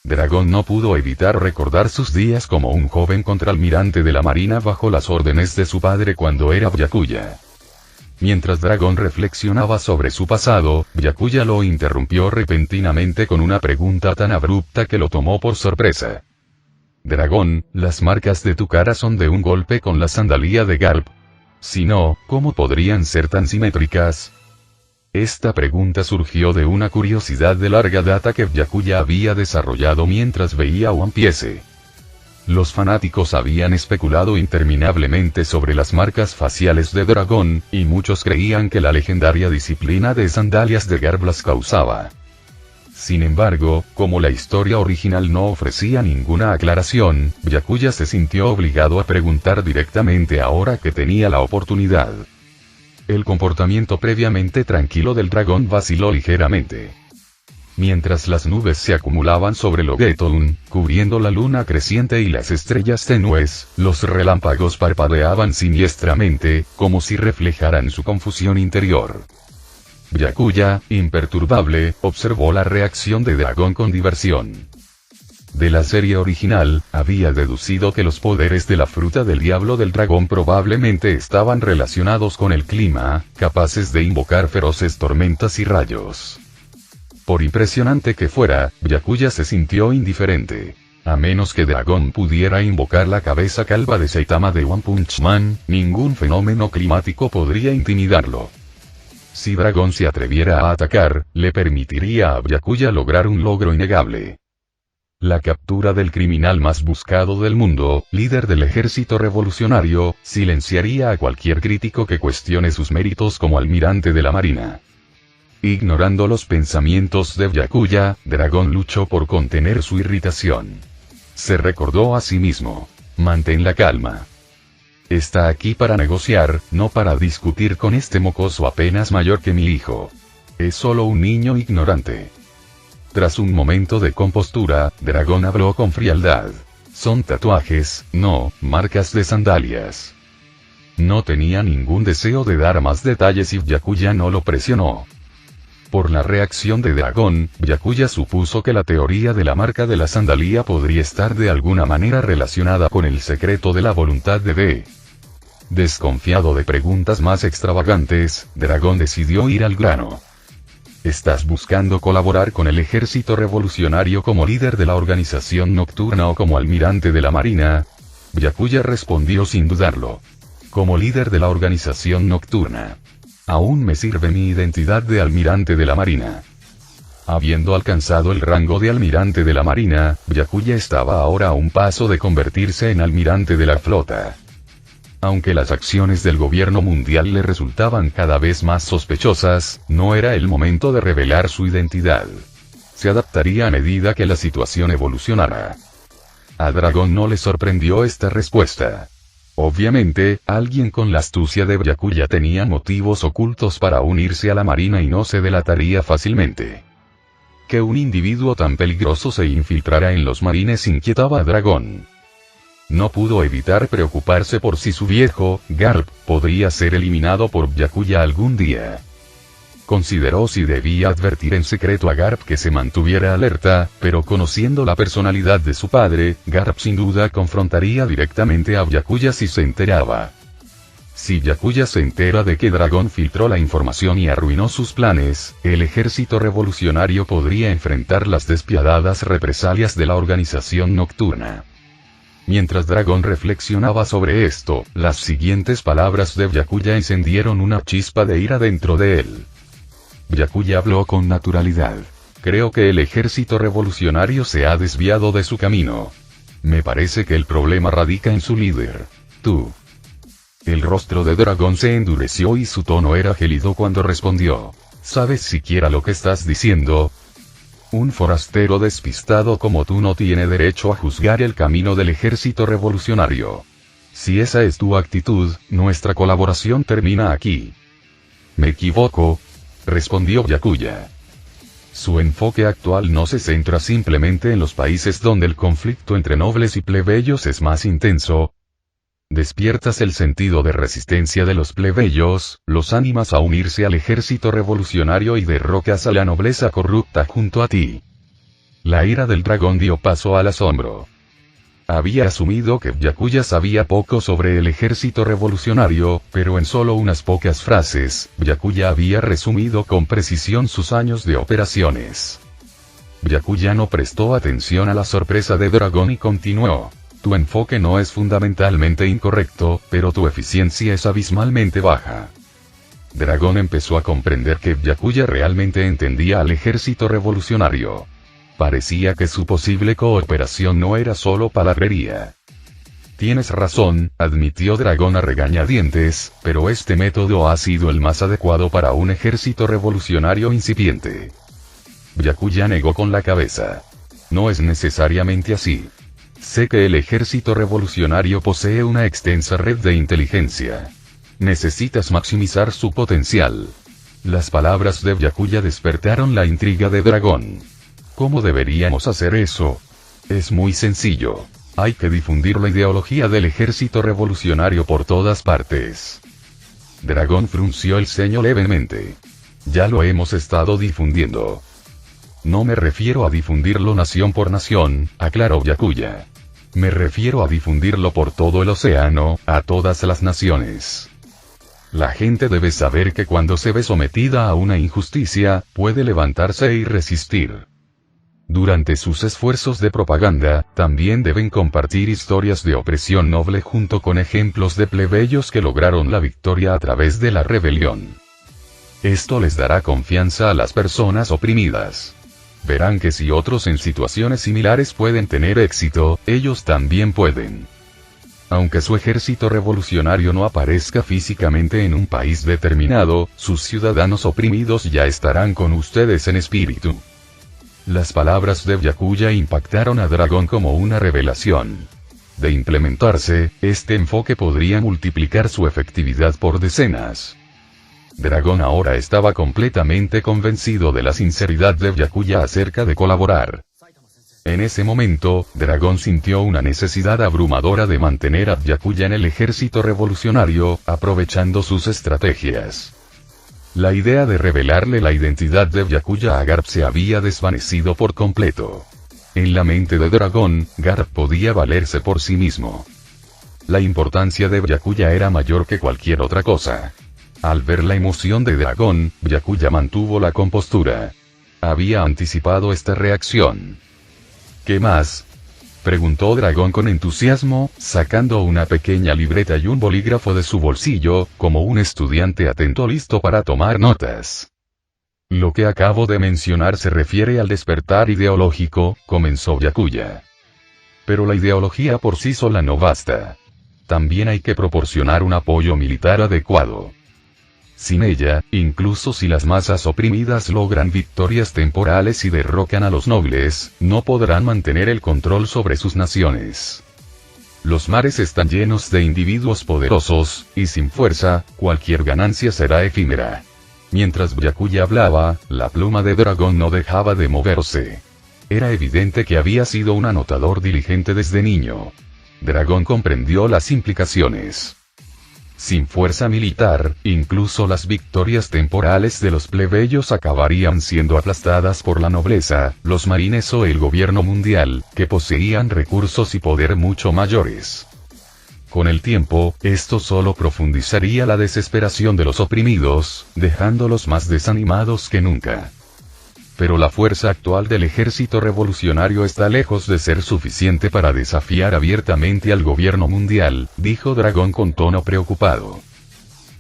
Dragón no pudo evitar recordar sus días como un joven contraalmirante de la marina bajo las órdenes de su padre cuando era Byakuya. Mientras Dragón reflexionaba sobre su pasado, Byakuya lo interrumpió repentinamente con una pregunta tan abrupta que lo tomó por sorpresa. Dragón, las marcas de tu cara son de un golpe con la sandalía de Garp. Si no, ¿cómo podrían ser tan simétricas? Esta pregunta surgió de una curiosidad de larga data que Byakuya había desarrollado mientras veía One Piece. Los fanáticos habían especulado interminablemente sobre las marcas faciales de Dragón, y muchos creían que la legendaria disciplina de sandalias de Garp las causaba. Sin embargo, como la historia original no ofrecía ninguna aclaración, Byakuya se sintió obligado a preguntar directamente ahora que tenía la oportunidad. El comportamiento previamente tranquilo del dragón vaciló ligeramente. Mientras las nubes se acumulaban sobre Loguetown, cubriendo la luna creciente y las estrellas tenues, los relámpagos parpadeaban siniestramente, como si reflejaran su confusión interior. Byakuya, imperturbable, observó la reacción de Dragón con diversión. De la serie original, había deducido que los poderes de la fruta del diablo del dragón probablemente estaban relacionados con el clima, capaces de invocar feroces tormentas y rayos. Por impresionante que fuera, Byakuya se sintió indiferente. A menos que Dragón pudiera invocar la cabeza calva de Saitama de One Punch Man, ningún fenómeno climático podría intimidarlo. Si Dragón se atreviera a atacar, le permitiría a Byakuya lograr un logro innegable. La captura del criminal más buscado del mundo, líder del ejército revolucionario, silenciaría a cualquier crítico que cuestione sus méritos como almirante de la marina. Ignorando los pensamientos de Byakuya, Dragón luchó por contener su irritación. Se recordó a sí mismo. Mantén la calma. Está aquí para negociar, no para discutir con este mocoso apenas mayor que mi hijo. Es solo un niño ignorante. Tras un momento de compostura, Dragón habló con frialdad. Son tatuajes, no, marcas de sandalias. No tenía ningún deseo de dar más detalles y Byakuya no lo presionó. Por la reacción de Dragón, Byakuya supuso que la teoría de la marca de la sandalía podría estar de alguna manera relacionada con el secreto de la voluntad de D. Desconfiado de preguntas más extravagantes, Dragón decidió ir al grano. ¿Estás buscando colaborar con el ejército revolucionario como líder de la organización nocturna o como almirante de la marina? Byakuya respondió sin dudarlo. Como líder de la organización nocturna. Aún me sirve mi identidad de almirante de la marina. Habiendo alcanzado el rango de almirante de la marina, Byakuya estaba ahora a un paso de convertirse en almirante de la flota. Aunque las acciones del gobierno mundial le resultaban cada vez más sospechosas, no era el momento de revelar su identidad. Se adaptaría a medida que la situación evolucionara. A Dragón no le sorprendió esta respuesta. Obviamente, alguien con la astucia de Byakuya tenía motivos ocultos para unirse a la marina y no se delataría fácilmente. Que un individuo tan peligroso se infiltrara en los marines inquietaba a Dragón. No pudo evitar preocuparse por si su viejo, Garp, podría ser eliminado por Byakuya algún día. Consideró si debía advertir en secreto a Garp que se mantuviera alerta, pero conociendo la personalidad de su padre, Garp sin duda confrontaría directamente a Byakuya si se enteraba. Si Byakuya se entera de que Dragón filtró la información y arruinó sus planes, el ejército revolucionario podría enfrentar las despiadadas represalias de la organización nocturna. Mientras Dragón reflexionaba sobre esto, las siguientes palabras de Byakuya encendieron una chispa de ira dentro de él. Byakuya habló con naturalidad. Creo que el ejército revolucionario se ha desviado de su camino. Me parece que el problema radica en su líder, tú. El rostro de Dragón se endureció y su tono era gélido cuando respondió. ¿Sabes siquiera lo que estás diciendo? Un forastero despistado como tú no tiene derecho a juzgar el camino del ejército revolucionario. Si esa es tu actitud, nuestra colaboración termina aquí. ¿Me equivoco?, respondió Byakuya. Su enfoque actual no se centra simplemente en los países donde el conflicto entre nobles y plebeyos es más intenso. Despiertas el sentido de resistencia de los plebeyos, los animas a unirse al ejército revolucionario y derrocas a la nobleza corrupta junto a ti. La ira del dragón dio paso al asombro. Había asumido que Byakuya sabía poco sobre el ejército revolucionario, pero en solo unas pocas frases, Byakuya había resumido con precisión sus años de operaciones. Byakuya no prestó atención a la sorpresa de Dragón y continuó. Tu enfoque no es fundamentalmente incorrecto, pero tu eficiencia es abismalmente baja. Dragón empezó a comprender que Byakuya realmente entendía al ejército revolucionario. Parecía que su posible cooperación no era solo palabrería. Tienes razón, admitió Dragón a regañadientes, pero este método ha sido el más adecuado para un ejército revolucionario incipiente. Byakuya negó con la cabeza. No es necesariamente así. Sé que el ejército revolucionario posee una extensa red de inteligencia. Necesitas maximizar su potencial. Las palabras de Byakuya despertaron la intriga de Dragón. ¿Cómo deberíamos hacer eso? Es muy sencillo. Hay que difundir la ideología del ejército revolucionario por todas partes. Dragón frunció el ceño levemente. Ya lo hemos estado difundiendo. No me refiero a difundirlo nación por nación, aclaró Byakuya. Me refiero a difundirlo por todo el océano, a todas las naciones. La gente debe saber que cuando se ve sometida a una injusticia, puede levantarse y resistir. Durante sus esfuerzos de propaganda, también deben compartir historias de opresión noble junto con ejemplos de plebeyos que lograron la victoria a través de la rebelión. Esto les dará confianza a las personas oprimidas. Verán que si otros en situaciones similares pueden tener éxito, ellos también pueden. Aunque su ejército revolucionario no aparezca físicamente en un país determinado, sus ciudadanos oprimidos ya estarán con ustedes en espíritu. Las palabras de Byakuya impactaron a Dragón como una revelación. De implementarse, este enfoque podría multiplicar su efectividad por decenas. Dragón ahora estaba completamente convencido de la sinceridad de Byakuya acerca de colaborar. En ese momento, Dragón sintió una necesidad abrumadora de mantener a Byakuya en el ejército revolucionario, aprovechando sus estrategias. La idea de revelarle la identidad de Byakuya a Garp se había desvanecido por completo. En la mente de Dragón, Garp podía valerse por sí mismo. La importancia de Byakuya era mayor que cualquier otra cosa. Al ver la emoción de Dragón, Byakuya mantuvo la compostura. Había anticipado esta reacción. ¿Qué más?, preguntó Dragón con entusiasmo, sacando una pequeña libreta y un bolígrafo de su bolsillo, como un estudiante atento listo para tomar notas. Lo que acabo de mencionar se refiere al despertar ideológico, comenzó Byakuya. Pero la ideología por sí sola no basta. También hay que proporcionar un apoyo militar adecuado. Sin ella, incluso si las masas oprimidas logran victorias temporales y derrocan a los nobles, no podrán mantener el control sobre sus naciones. Los mares están llenos de individuos poderosos, y sin fuerza, cualquier ganancia será efímera. Mientras Byakuya hablaba, la pluma de Dragón no dejaba de moverse. Era evidente que había sido un anotador diligente desde niño. Dragón comprendió las implicaciones. Sin fuerza militar, incluso las victorias temporales de los plebeyos acabarían siendo aplastadas por la nobleza, los marines o el gobierno mundial, que poseían recursos y poder mucho mayores. Con el tiempo, esto solo profundizaría la desesperación de los oprimidos, dejándolos más desanimados que nunca. Pero la fuerza actual del ejército revolucionario está lejos de ser suficiente para desafiar abiertamente al gobierno mundial, dijo Dragón con tono preocupado.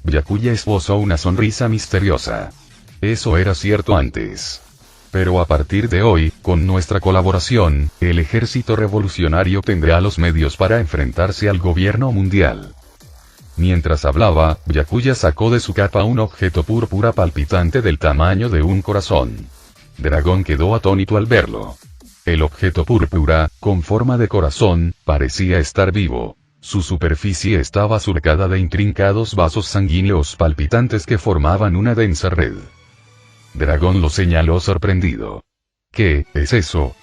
Byakuya esbozó una sonrisa misteriosa. Eso era cierto antes. Pero a partir de hoy, con nuestra colaboración, el ejército revolucionario tendrá los medios para enfrentarse al gobierno mundial. Mientras hablaba, Byakuya sacó de su capa un objeto púrpura palpitante del tamaño de un corazón. Dragón quedó atónito al verlo. El objeto púrpura, con forma de corazón, parecía estar vivo. Su superficie estaba surcada de intrincados vasos sanguíneos palpitantes que formaban una densa red. Dragón lo señaló sorprendido. ¿Qué es eso?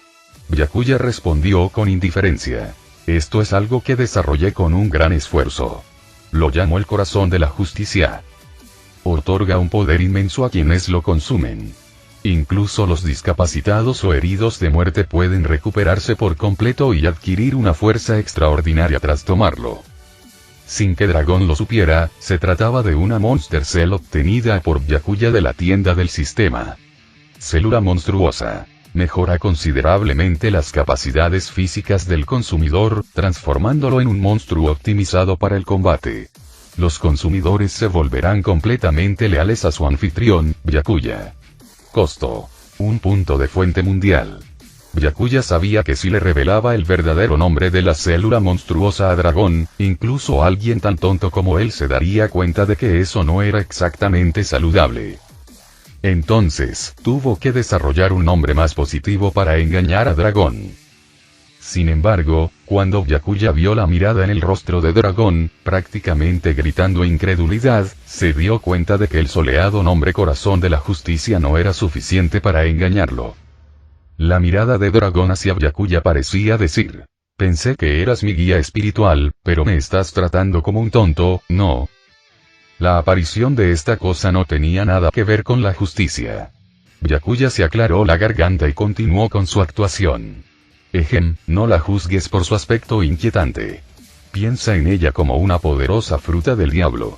Byakuya respondió con indiferencia. Esto es algo que desarrollé con un gran esfuerzo. Lo llamo el corazón de la justicia. Otorga un poder inmenso a quienes lo consumen. Incluso los discapacitados o heridos de muerte pueden recuperarse por completo y adquirir una fuerza extraordinaria tras tomarlo. Sin que Dragón lo supiera, se trataba de una Monster Cell obtenida por Byakuya de la tienda del sistema. Célula monstruosa. Mejora considerablemente las capacidades físicas del consumidor, transformándolo en un monstruo optimizado para el combate. Los consumidores se volverán completamente leales a su anfitrión, Byakuya. Costo. 1 punto de fuente mundial. Byakuya sabía que si le revelaba el verdadero nombre de la célula monstruosa a Dragón, incluso alguien tan tonto como él se daría cuenta de que eso no era exactamente saludable. Entonces, tuvo que desarrollar un nombre más positivo para engañar a Dragón. Sin embargo, cuando Byakuya vio la mirada en el rostro de Dragón, prácticamente gritando incredulidad, se dio cuenta de que el soleado nombre Corazón de la Justicia no era suficiente para engañarlo. La mirada de Dragón hacia Byakuya parecía decir: pensé que eras mi guía espiritual, pero me estás tratando como un tonto, ¿no? La aparición de esta cosa no tenía nada que ver con la justicia. Byakuya se aclaró la garganta y continuó con su actuación. No la juzgues por su aspecto inquietante. Piensa en ella como una poderosa fruta del diablo.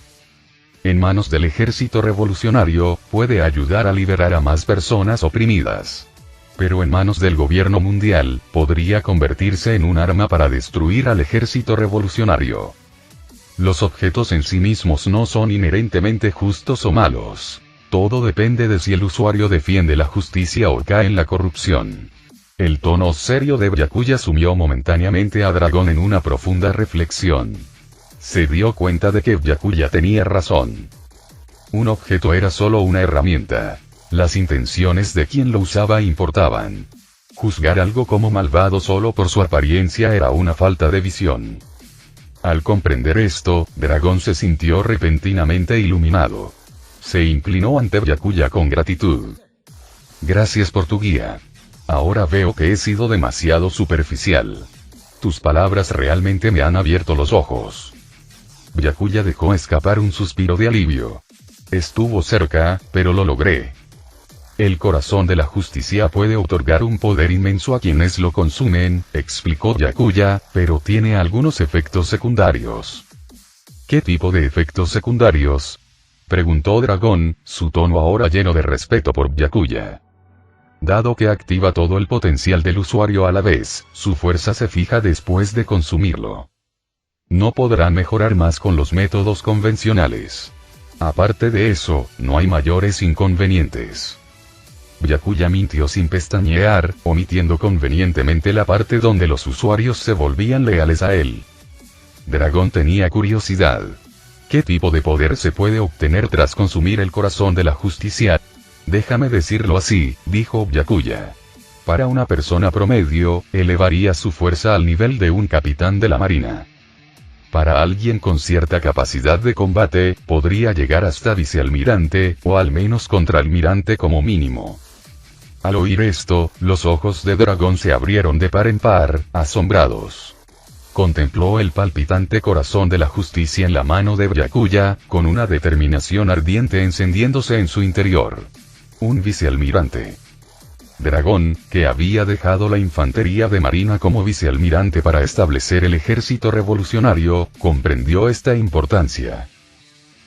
En manos del ejército revolucionario, puede ayudar a liberar a más personas oprimidas. Pero en manos del gobierno mundial, podría convertirse en un arma para destruir al ejército revolucionario. Los objetos en sí mismos no son inherentemente justos o malos. Todo depende de si el usuario defiende la justicia o cae en la corrupción. El tono serio de Byakuya sumió momentáneamente a Dragón en una profunda reflexión. Se dio cuenta de que Byakuya tenía razón. Un objeto era solo una herramienta. Las intenciones de quien lo usaba importaban. Juzgar algo como malvado solo por su apariencia era una falta de visión. Al comprender esto, Dragón se sintió repentinamente iluminado. Se inclinó ante Byakuya con gratitud. Gracias por tu guía. Ahora veo que he sido demasiado superficial. Tus palabras realmente me han abierto los ojos. Byakuya dejó escapar un suspiro de alivio. Estuvo cerca, pero lo logré. El corazón de la justicia puede otorgar un poder inmenso a quienes lo consumen, explicó Byakuya, pero tiene algunos efectos secundarios. ¿Qué tipo de efectos secundarios? Preguntó Dragón, su tono ahora lleno de respeto por Byakuya. Dado que activa todo el potencial del usuario a la vez, su fuerza se fija después de consumirlo. No podrán mejorar más con los métodos convencionales. Aparte de eso, no hay mayores inconvenientes. Byakuya mintió sin pestañear, omitiendo convenientemente la parte donde los usuarios se volvían leales a él. Dragón tenía curiosidad. ¿Qué tipo de poder se puede obtener tras consumir el corazón de la justicia? Déjame decirlo así, dijo Byakuya. Para una persona promedio, elevaría su fuerza al nivel de un capitán de la marina. Para alguien con cierta capacidad de combate, podría llegar hasta vicealmirante, o al menos contraalmirante como mínimo. Al oír esto, los ojos de Dragón se abrieron de par en par, asombrados. Contempló el palpitante corazón de la justicia en la mano de Byakuya, con una determinación ardiente encendiéndose en su interior. Un vicealmirante. Dragón, que había dejado la infantería de marina como vicealmirante para establecer el ejército revolucionario, comprendió esta importancia.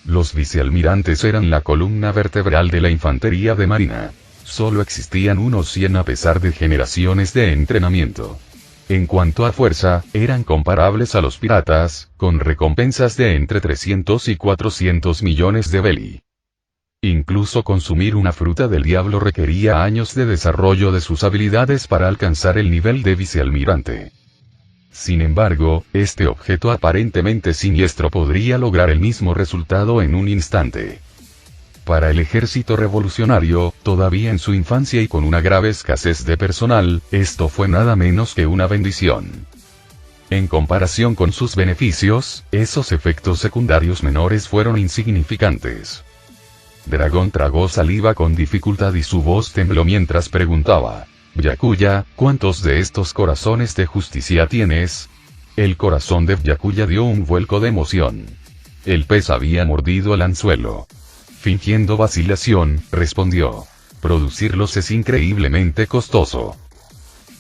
Los vicealmirantes eran la columna vertebral de la infantería de marina. Solo existían unos 100 a pesar de generaciones de entrenamiento. En cuanto a fuerza, eran comparables a los piratas, con recompensas de entre 300 y 400 millones de Belly. Incluso consumir una fruta del diablo requería años de desarrollo de sus habilidades para alcanzar el nivel de vicealmirante. Sin embargo, este objeto aparentemente siniestro podría lograr el mismo resultado en un instante. Para el ejército revolucionario, todavía en su infancia y con una grave escasez de personal, esto fue nada menos que una bendición. En comparación con sus beneficios, esos efectos secundarios menores fueron insignificantes. Dragón tragó saliva con dificultad y su voz tembló mientras preguntaba: Byakuya, ¿cuántos de estos corazones de justicia tienes? El corazón de Byakuya dio un vuelco de emoción. El pez había mordido el anzuelo. Fingiendo vacilación, respondió: producirlos es increíblemente costoso.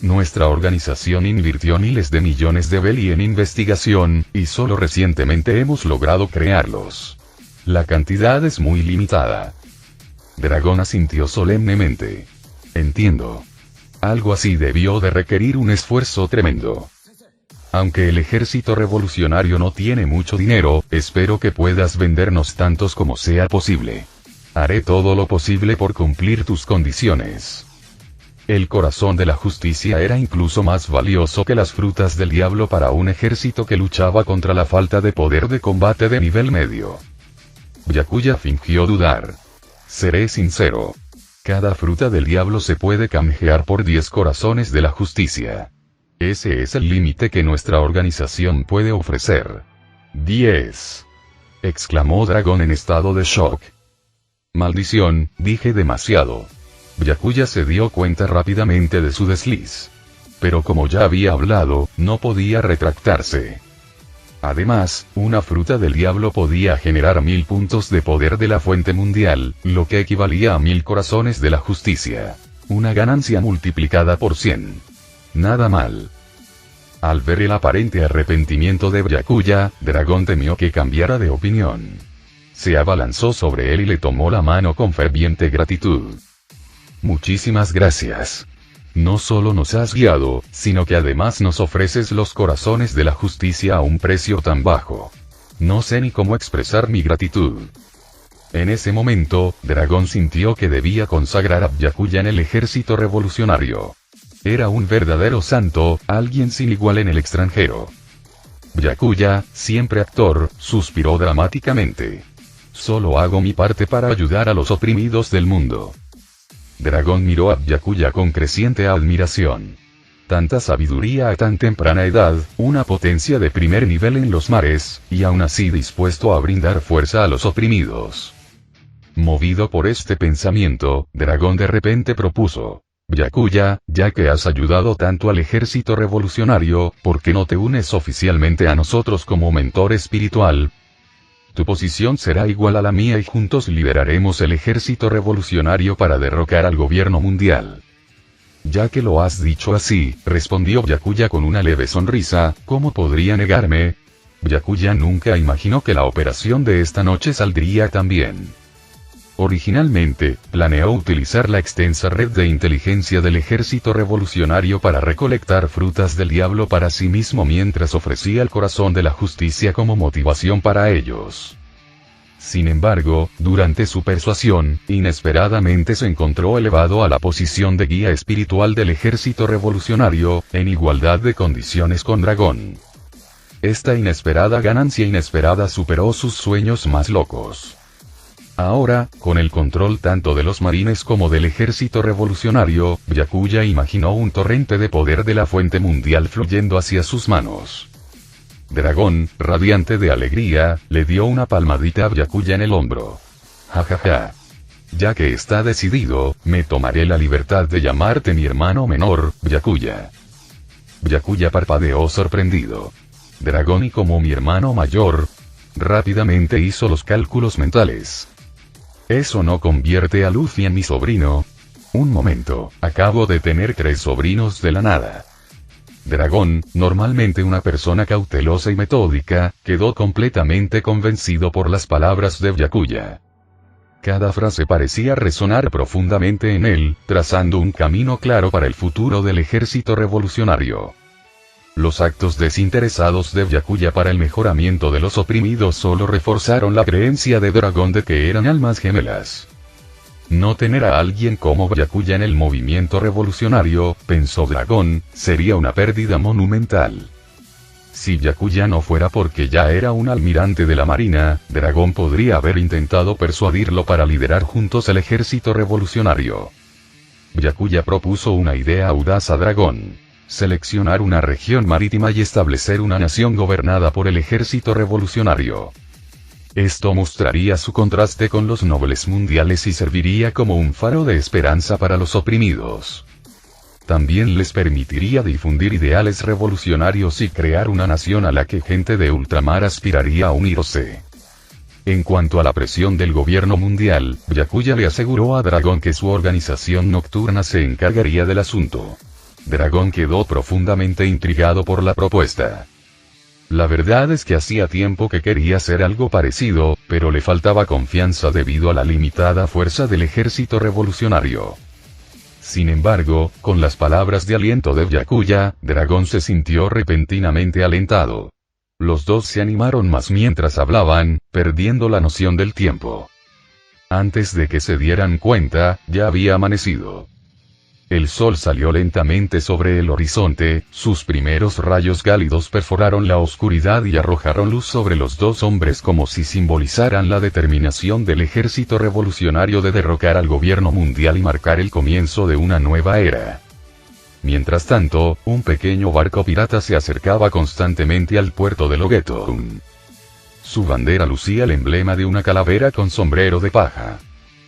Nuestra organización invirtió miles de millones de Belly en investigación, y solo recientemente hemos logrado crearlos. La cantidad es muy limitada. Dragón asintió solemnemente. Entiendo. Algo así debió de requerir un esfuerzo tremendo. Aunque el ejército revolucionario no tiene mucho dinero, espero que puedas vendernos tantos como sea posible. Haré todo lo posible por cumplir tus condiciones. El corazón de la justicia era incluso más valioso que las frutas del diablo para un ejército que luchaba contra la falta de poder de combate de nivel medio. Byakuya fingió dudar. Seré sincero. Cada fruta del diablo se puede canjear por 10 corazones de la justicia. Ese es el límite que nuestra organización puede ofrecer. 10. Exclamó Dragón en estado de shock. Maldición, dije demasiado. Byakuya se dio cuenta rápidamente de su desliz. Pero como ya había hablado, no podía retractarse. Además, una fruta del diablo podía generar 1000 puntos de poder de la fuente mundial, lo que equivalía a 1000 corazones de la justicia. Una ganancia multiplicada por 100. Nada mal. Al ver el aparente arrepentimiento de Byakuya, Dragón temió que cambiara de opinión. Se abalanzó sobre él y le tomó la mano con ferviente gratitud. Muchísimas gracias. No solo nos has guiado, sino que además nos ofreces los corazones de la justicia a un precio tan bajo. No sé ni cómo expresar mi gratitud. En ese momento, Dragón sintió que debía consagrar a Byakuya en el ejército revolucionario. Era un verdadero santo, alguien sin igual en el extranjero. Byakuya, siempre actor, suspiró dramáticamente. Solo hago mi parte para ayudar a los oprimidos del mundo. Dragón miró a Byakuya con creciente admiración. Tanta sabiduría a tan temprana edad, una potencia de primer nivel en los mares, y aún así dispuesto a brindar fuerza a los oprimidos. Movido por este pensamiento, Dragón de repente propuso: Byakuya, ya que has ayudado tanto al ejército revolucionario, ¿por qué no te unes oficialmente a nosotros como mentor espiritual? Tu posición será igual a la mía y juntos lideraremos el ejército revolucionario para derrocar al gobierno mundial. Ya que lo has dicho así, respondió Byakuya con una leve sonrisa, ¿cómo podría negarme? Byakuya nunca imaginó que la operación de esta noche saldría tan bien. Originalmente, planeó utilizar la extensa red de inteligencia del ejército revolucionario para recolectar frutas del diablo para sí mismo mientras ofrecía el corazón de la justicia como motivación para ellos. Sin embargo, durante su persuasión, inesperadamente se encontró elevado a la posición de guía espiritual del ejército revolucionario, en igualdad de condiciones con Dragón. Esta inesperada ganancia inesperada superó sus sueños más locos. Ahora, con el control tanto de los marines como del ejército revolucionario, Byakuya imaginó un torrente de poder de la fuente mundial fluyendo hacia sus manos. Dragón, radiante de alegría, le dio una palmadita a Byakuya en el hombro. Jajaja. Ya que está decidido, me tomaré la libertad de llamarte mi hermano menor, Byakuya. Byakuya parpadeó sorprendido. Dragón y como mi hermano mayor. Rápidamente hizo los cálculos mentales. ¿Eso no convierte a Luffy en mi sobrino? Un momento, acabo de tener 3 sobrinos de la nada. Dragón, normalmente una persona cautelosa y metódica, quedó completamente convencido por las palabras de Byakuya. Cada frase parecía resonar profundamente en él, trazando un camino claro para el futuro del ejército revolucionario. Los actos desinteresados de Byakuya para el mejoramiento de los oprimidos solo reforzaron la creencia de Dragón de que eran almas gemelas. No tener a alguien como Byakuya en el movimiento revolucionario, pensó Dragón, sería una pérdida monumental. Si Byakuya no fuera porque ya era un almirante de la marina, Dragón podría haber intentado persuadirlo para liderar juntos el ejército revolucionario. Byakuya propuso una idea audaz a Dragón: seleccionar una región marítima y establecer una nación gobernada por el ejército revolucionario. Esto mostraría su contraste con los nobles mundiales y serviría como un faro de esperanza para los oprimidos. También les permitiría difundir ideales revolucionarios y crear una nación a la que gente de ultramar aspiraría a unirse. En cuanto a la presión del gobierno mundial, Byakuya le aseguró a Dragón que su organización nocturna se encargaría del asunto. Dragón quedó profundamente intrigado por la propuesta. La verdad es que hacía tiempo que quería hacer algo parecido, pero le faltaba confianza debido a la limitada fuerza del ejército revolucionario. Sin embargo, con las palabras de aliento de Byakuya, Dragón se sintió repentinamente alentado. Los dos se animaron más mientras hablaban, perdiendo la noción del tiempo. Antes de que se dieran cuenta, ya había amanecido. El sol salió lentamente sobre el horizonte, sus primeros rayos cálidos perforaron la oscuridad y arrojaron luz sobre los dos hombres como si simbolizaran la determinación del ejército revolucionario de derrocar al gobierno mundial y marcar el comienzo de una nueva era. Mientras tanto, un pequeño barco pirata se acercaba constantemente al puerto de Loguetown. Su bandera lucía el emblema de una calavera con sombrero de paja.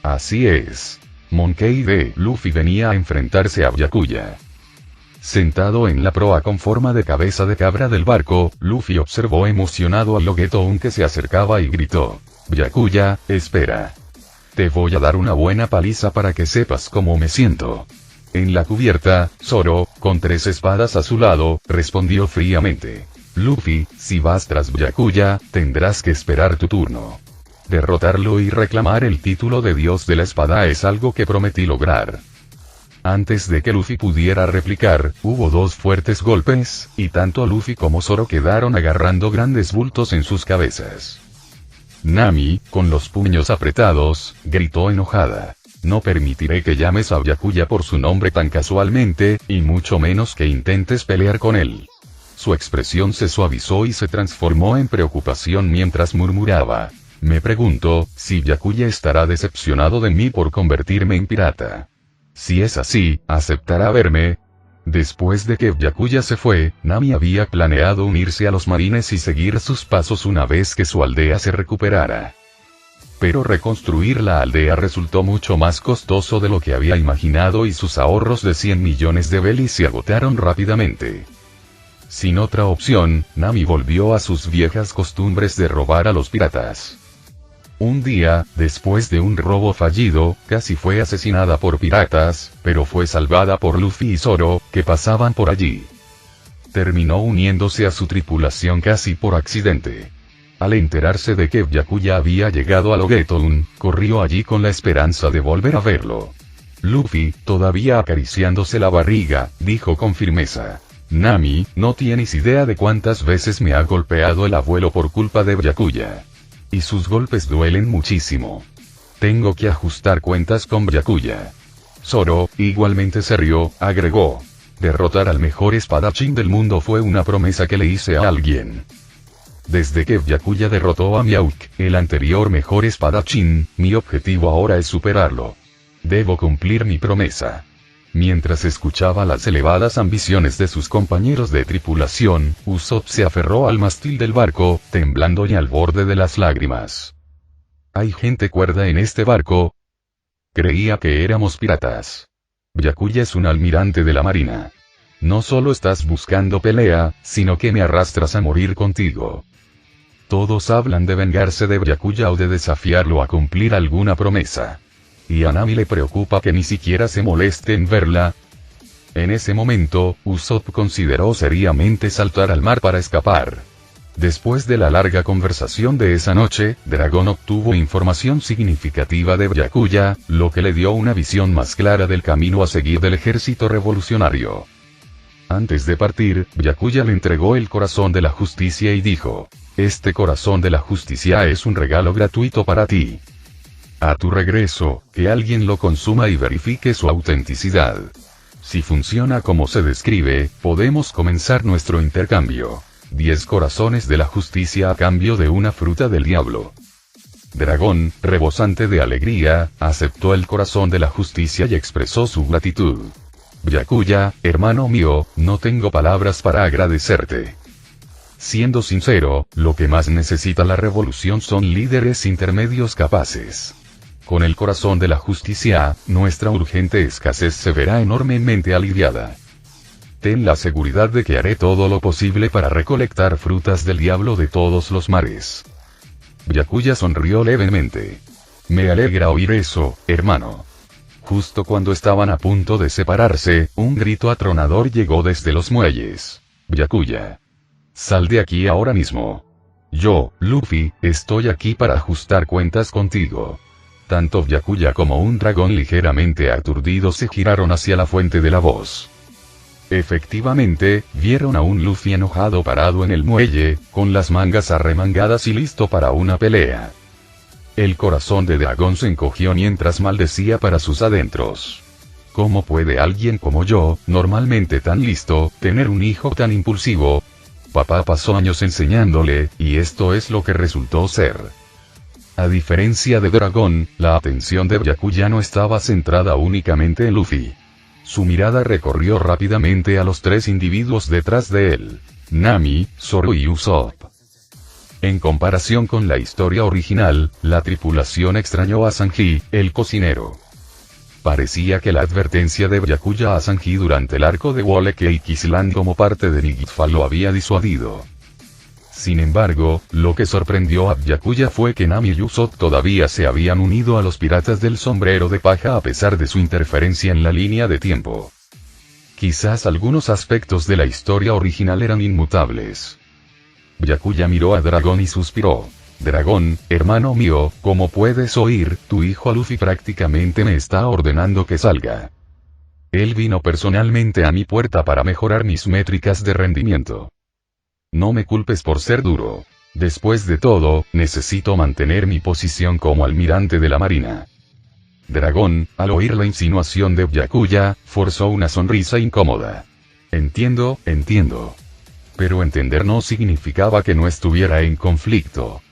Así es. Monkey D. Luffy venía a enfrentarse a Byakuya. Sentado en la proa con forma de cabeza de cabra del barco, Luffy observó emocionado a Loguetown que se acercaba y gritó: «Byakuya, espera. Te voy a dar una buena paliza para que sepas cómo me siento». En la cubierta, Zoro, con 3 espadas a su lado, respondió fríamente: «Luffy, si vas tras Byakuya, tendrás que esperar tu turno. Derrotarlo y reclamar el título de Dios de la Espada es algo que prometí lograr». Antes de que Luffy pudiera replicar, hubo 2 fuertes golpes, y tanto Luffy como Zoro quedaron agarrando grandes bultos en sus cabezas. Nami, con los puños apretados, gritó enojada: «No permitiré que llames a Byakuya por su nombre tan casualmente, y mucho menos que intentes pelear con él». Su expresión se suavizó y se transformó en preocupación mientras murmuraba: «Me pregunto, si Byakuya estará decepcionado de mí por convertirme en pirata. Si es así, ¿aceptará verme?». Después de que Byakuya se fue, Nami había planeado unirse a los marines y seguir sus pasos una vez que su aldea se recuperara. Pero reconstruir la aldea resultó mucho más costoso de lo que había imaginado y sus ahorros de 100 millones de belis se agotaron rápidamente. Sin otra opción, Nami volvió a sus viejas costumbres de robar a los piratas. Un día, después de un robo fallido, casi fue asesinada por piratas, pero fue salvada por Luffy y Zoro, que pasaban por allí. Terminó uniéndose a su tripulación casi por accidente. Al enterarse de que Byakuya había llegado a Loguetown, corrió allí con la esperanza de volver a verlo. Luffy, todavía acariciándose la barriga, dijo con firmeza: «Nami, no tienes idea de cuántas veces me ha golpeado el abuelo por culpa de Byakuya. Y sus golpes duelen muchísimo. Tengo que ajustar cuentas con Byakuya». Zoro, igualmente se rió, agregó: «Derrotar al mejor espadachín del mundo fue una promesa que le hice a alguien. Desde que Byakuya derrotó a Mihawk, el anterior mejor espadachín, mi objetivo ahora es superarlo. Debo cumplir mi promesa». Mientras escuchaba las elevadas ambiciones de sus compañeros de tripulación, Usopp se aferró al mástil del barco, temblando y al borde de las lágrimas. «¿Hay gente cuerda en este barco? Creía que éramos piratas. Byakuya es un almirante de la marina. No solo estás buscando pelea, sino que me arrastras a morir contigo. Todos hablan de vengarse de Byakuya o de desafiarlo a cumplir alguna promesa. y a Nami le preocupa que ni siquiera se moleste en verla. En ese momento, Usopp consideró seriamente saltar al mar para escapar. Después de la larga conversación de esa noche, Dragón obtuvo información significativa de Byakuya, lo que le dio una visión más clara del camino a seguir del ejército revolucionario. Antes de partir, Byakuya le entregó el corazón de la justicia y dijo: "Este corazón de la justicia es un regalo gratuito para ti. A tu regreso, que alguien lo consuma y verifique su autenticidad. Si funciona como se describe, podemos comenzar nuestro intercambio. 10 corazones de la justicia a cambio de una fruta del diablo". Dragón, rebosante de alegría, aceptó el corazón de la justicia y expresó su gratitud. Byakuya, hermano mío, no tengo palabras para agradecerte. Siendo sincero, lo que más necesita la revolución son líderes intermedios capaces. Con el corazón de la justicia, nuestra urgente escasez se verá enormemente aliviada. Ten la seguridad de que haré todo lo posible para recolectar frutas del diablo de todos los mares. Byakuya sonrió levemente. Me alegra oír eso, hermano. Justo cuando estaban a punto de separarse, un grito atronador llegó desde los muelles. Byakuya. Sal de aquí ahora mismo. Yo, Luffy, estoy aquí para ajustar cuentas contigo. Tanto Byakuya como un dragón ligeramente aturdido se giraron hacia la fuente de la voz. Efectivamente, vieron a un Luffy enojado parado en el muelle, con las mangas arremangadas y listo para una pelea. El corazón de dragón se encogió mientras maldecía para sus adentros. ¿Cómo puede alguien como yo, normalmente tan listo, tener un hijo tan impulsivo? Papá pasó años enseñándole, y esto es lo que resultó ser. A diferencia de Dragón, la atención de Byakuya no estaba centrada únicamente en Luffy. Su mirada recorrió rápidamente a los 3 individuos detrás de él: Nami, Zoro y Usopp. En comparación con la historia original, la tripulación extrañó a Sanji, el cocinero. Parecía que la advertencia de Byakuya a Sanji durante el arco de Whole Cake Island como parte de Nightfall lo había disuadido. Sin embargo, lo que sorprendió a Byakuya fue que Nami y Usopp todavía se habían unido a los piratas del sombrero de paja a pesar de su interferencia en la línea de tiempo. Quizás algunos aspectos de la historia original eran inmutables. Byakuya miró a Dragón y suspiró. Dragón, hermano mío, como puedes oír, tu hijo Luffy prácticamente me está ordenando que salga. Él vino personalmente a mi puerta para mejorar mis métricas de rendimiento. No me culpes por ser duro. Después de todo, necesito mantener mi posición como almirante de la marina. Dragón, al oír la insinuación de Byakuya, forzó una sonrisa incómoda. Entiendo. Pero entender no significaba que no estuviera en conflicto.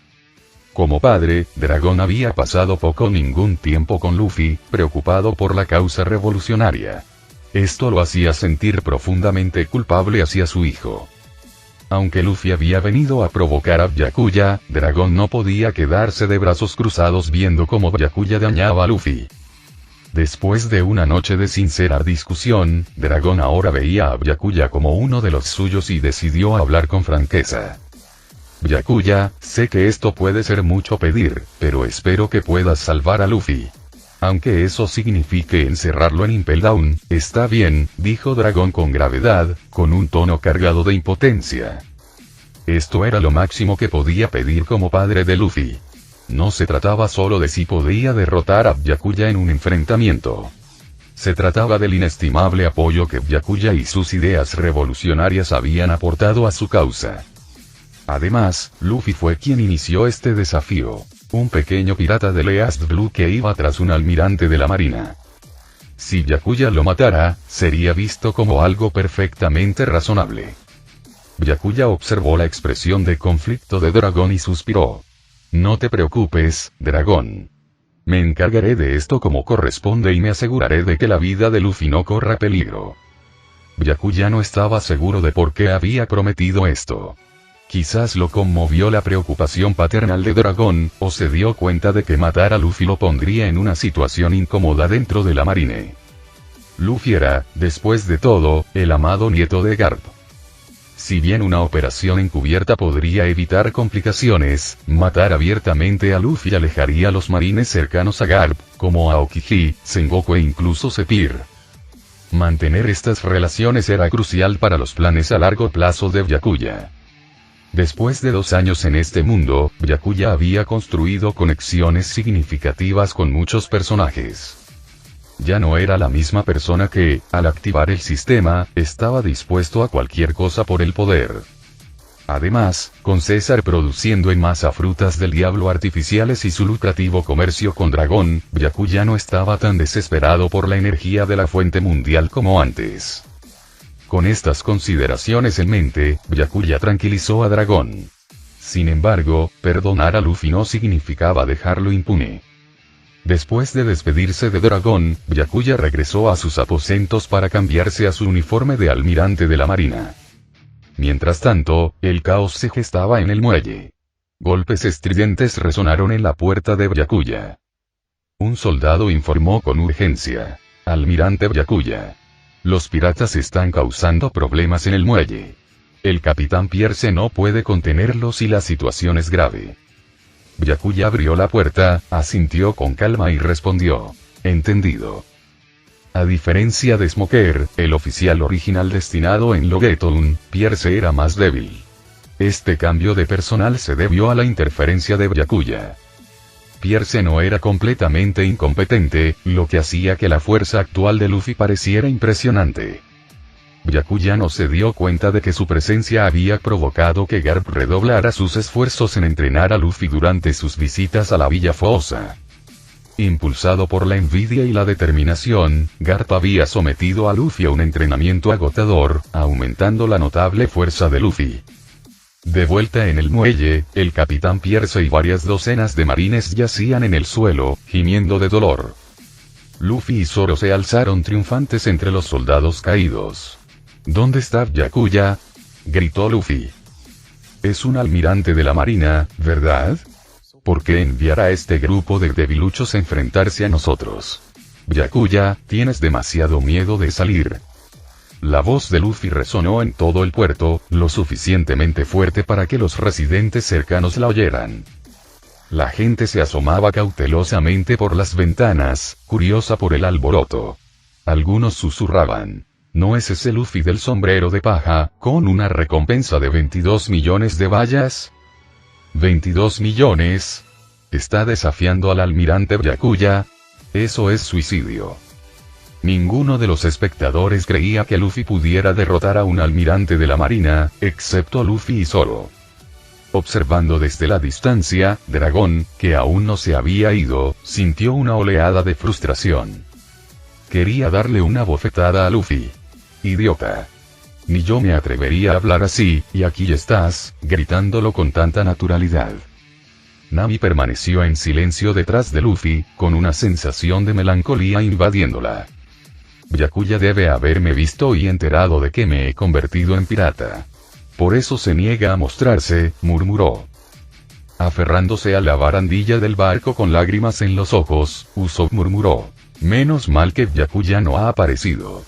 Como padre, Dragón había pasado poco o ningún tiempo con Luffy, preocupado por la causa revolucionaria. Esto lo hacía sentir profundamente culpable hacia su hijo. Aunque Luffy había venido a provocar a Byakuya, Dragón no podía quedarse de brazos cruzados viendo cómo Byakuya dañaba a Luffy. Después de una noche de sincera discusión, Dragón ahora veía a Byakuya como uno de los suyos y decidió hablar con franqueza. Byakuya, sé que esto puede ser mucho pedir, pero espero que puedas salvar a Luffy. Aunque eso signifique encerrarlo en Impel Down, está bien, dijo Dragón con gravedad, con un tono cargado de impotencia. Esto era lo máximo que podía pedir como padre de Luffy. No se trataba solo de si podía derrotar a Byakuya en un enfrentamiento. Se trataba del inestimable apoyo que Byakuya y sus ideas revolucionarias habían aportado a su causa. Además, Luffy fue quien inició este desafío. Un pequeño pirata de East Blue que iba tras un almirante de la marina. Si Byakuya lo matara, sería visto como algo perfectamente razonable. Byakuya observó la expresión de conflicto de Dragón y suspiró. No te preocupes, Dragón. Me encargaré de esto como corresponde y me aseguraré de que la vida de Luffy no corra peligro. Byakuya no estaba seguro de por qué había prometido esto. Quizás lo conmovió la preocupación paternal de Dragón, o se dio cuenta de que matar a Luffy lo pondría en una situación incómoda dentro de la marine. Luffy era, después de todo, el amado nieto de Garp. Si bien una operación encubierta podría evitar complicaciones, matar abiertamente a Luffy alejaría a los marines cercanos a Garp, como Aokiji, Sengoku e incluso Zephyr. Mantener estas relaciones era crucial para los planes a largo plazo de Byakuya. Después de 2 años en este mundo, Byakuya había construido conexiones significativas con muchos personajes. Ya no era la misma persona que, al activar el sistema, estaba dispuesto a cualquier cosa por el poder. Además, con César produciendo en masa frutas del diablo artificiales y su lucrativo comercio con Dragón, Byakuya no estaba tan desesperado por la energía de la fuente mundial como antes. Con estas consideraciones en mente, Byakuya tranquilizó a Dragón. Sin embargo, perdonar a Luffy no significaba dejarlo impune. Después de despedirse de Dragón, Byakuya regresó a sus aposentos para cambiarse a su uniforme de almirante de la marina. Mientras tanto, el caos se gestaba en el muelle. Golpes estridentes resonaron en la puerta de Byakuya. Un soldado informó con urgencia. Almirante Byakuya. Los piratas están causando problemas en el muelle. El capitán Pierce no puede contenerlos y la situación es grave. Byakuya abrió la puerta, asintió con calma y respondió. Entendido. A diferencia de Smoker, el oficial original destinado en Loguetown, Pierce era más débil. Este cambio de personal se debió a la interferencia de Byakuya. Pierce no era completamente incompetente, lo que hacía que la fuerza actual de Luffy pareciera impresionante. Byakuya no se dio cuenta de que su presencia había provocado que Garp redoblara sus esfuerzos en entrenar a Luffy durante sus visitas a la Villa Fosa. Impulsado por la envidia y la determinación, Garp había sometido a Luffy a un entrenamiento agotador, aumentando la notable fuerza de Luffy. De vuelta en el muelle, el capitán Pierce y varias docenas de marines yacían en el suelo, gimiendo de dolor. Luffy y Zoro se alzaron triunfantes entre los soldados caídos. ¿Dónde está Byakuya?, gritó Luffy. Es un almirante de la marina, ¿verdad? ¿Por qué enviar a este grupo de debiluchos a enfrentarse a nosotros? Byakuya, tienes demasiado miedo de salir. La voz de Luffy resonó en todo el puerto, lo suficientemente fuerte para que los residentes cercanos la oyeran. La gente se asomaba cautelosamente por las ventanas, curiosa por el alboroto. Algunos susurraban. ¿No es ese Luffy del sombrero de paja, con una recompensa de 22 millones de vallas? ¿22 millones? ¿Está desafiando al almirante Byakuya? Eso es suicidio. Ninguno de los espectadores creía que Luffy pudiera derrotar a un almirante de la marina, excepto Luffy y Zoro. Observando desde la distancia, Dragón, que aún no se había ido, sintió una oleada de frustración. Quería darle una bofetada a Luffy. Idiota. Ni yo me atrevería a hablar así, y aquí estás, gritándolo con tanta naturalidad. Nami permaneció en silencio detrás de Luffy, con una sensación de melancolía invadiéndola. Byakuya debe haberme visto y enterado de que me he convertido en pirata. Por eso se niega a mostrarse, murmuró. Aferrándose a la barandilla del barco con lágrimas en los ojos, Usopp murmuró. Menos mal que Byakuya no ha aparecido.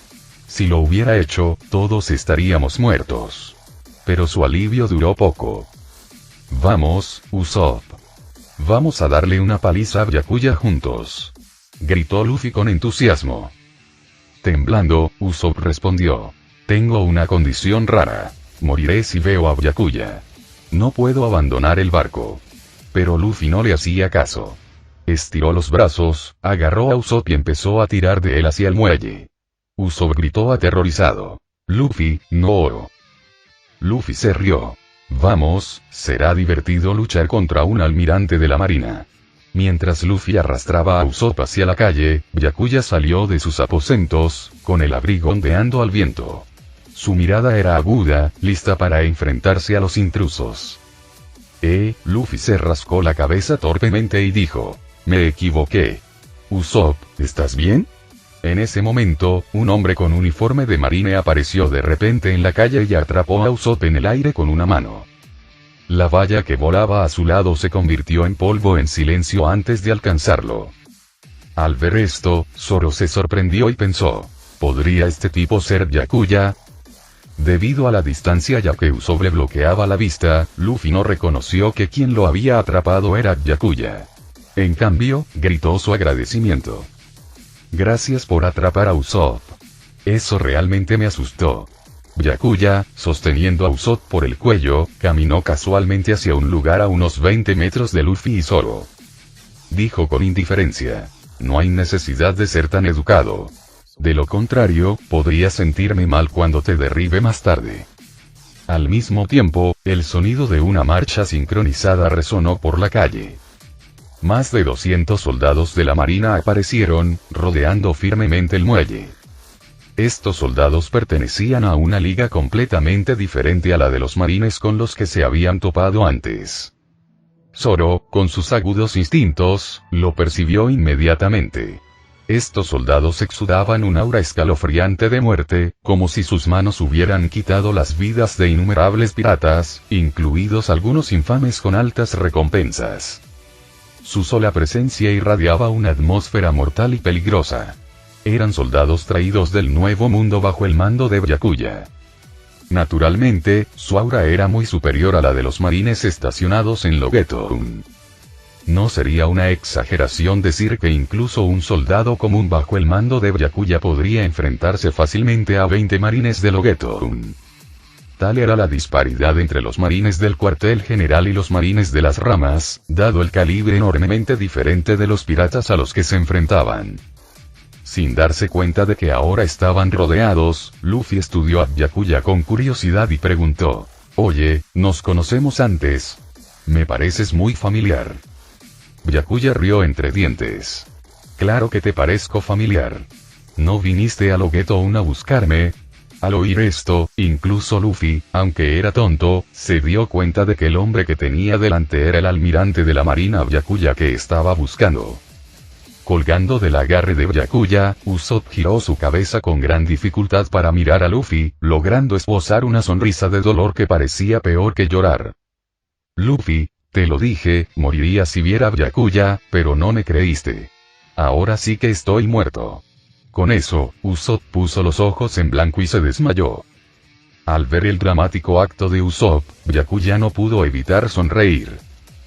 Si lo hubiera hecho, todos estaríamos muertos. Pero su alivio duró poco. Vamos, Usopp. Vamos a darle una paliza a Byakuya juntos. Gritó Luffy con entusiasmo. Temblando, Usopp respondió. Tengo una condición rara. Moriré si veo a Byakuya. No puedo abandonar el barco. Pero Luffy no le hacía caso. Estiró los brazos, agarró a Usopp y empezó a tirar de él hacia el muelle. Usopp gritó aterrorizado. Luffy, no. Luffy se rió. Vamos, será divertido luchar contra un almirante de la marina. Mientras Luffy arrastraba a Usopp hacia la calle, Byakuya salió de sus aposentos, con el abrigo ondeando al viento. Su mirada era aguda, lista para enfrentarse a los intrusos. Luffy se rascó la cabeza torpemente y dijo. Me equivoqué. Usopp, ¿estás bien? En ese momento, un hombre con uniforme de marine apareció de repente en la calle y atrapó a Usopp en el aire con una mano. La valla que volaba a su lado se convirtió en polvo en silencio antes de alcanzarlo. Al ver esto, Zoro se sorprendió y pensó, ¿podría este tipo ser Byakuya? Debido a la distancia ya que Usopp le bloqueaba la vista, Luffy no reconoció que quien lo había atrapado era Byakuya. En cambio, gritó su agradecimiento. Gracias por atrapar a Usopp. Eso realmente me asustó. Byakuya, sosteniendo a Usopp por el cuello, caminó casualmente hacia un lugar a unos 20 metros de Luffy y Zoro. Dijo con indiferencia. No hay necesidad de ser tan educado. De lo contrario, podría sentirme mal cuando te derribe más tarde. Al mismo tiempo, el sonido de una marcha sincronizada resonó por la calle. Más de 200 soldados de la marina aparecieron, rodeando firmemente el muelle. Estos soldados pertenecían a una liga completamente diferente a la de los marines con los que se habían topado antes. Zoro, con sus agudos instintos, lo percibió inmediatamente. Estos soldados exudaban un aura escalofriante de muerte, como si sus manos hubieran quitado las vidas de innumerables piratas, incluidos algunos infames con altas recompensas. Su sola presencia irradiaba una atmósfera mortal y peligrosa. Eran soldados traídos del Nuevo Mundo bajo el mando de Byakuya. Naturalmente, su aura era muy superior a la de los marines estacionados en Loguetown. No sería una exageración decir que incluso un soldado común bajo el mando de Byakuya podría enfrentarse fácilmente a 20 marines de Loguetown. Tal era la disparidad entre los marines del cuartel general y los marines de las ramas, dado el calibre enormemente diferente de los piratas a los que se enfrentaban. Sin darse cuenta de que ahora estaban rodeados, Luffy estudió a Byakuya con curiosidad y preguntó: «Oye, ¿nos conocemos antes? Me pareces muy familiar». Byakuya rió entre dientes. «Claro que te parezco familiar. ¿No viniste a Loguetown a buscarme?» Al oír esto, incluso Luffy, aunque era tonto, se dio cuenta de que el hombre que tenía delante era el almirante de la marina Byakuya que estaba buscando. Colgando del agarre de Byakuya, Usopp giró su cabeza con gran dificultad para mirar a Luffy, logrando esbozar una sonrisa de dolor que parecía peor que llorar. «Luffy, te lo dije, moriría si viera a Byakuya, pero no me creíste. Ahora sí que estoy muerto». Con eso, Usopp puso los ojos en blanco y se desmayó. Al ver el dramático acto de Usopp, Byakuya no pudo evitar sonreír.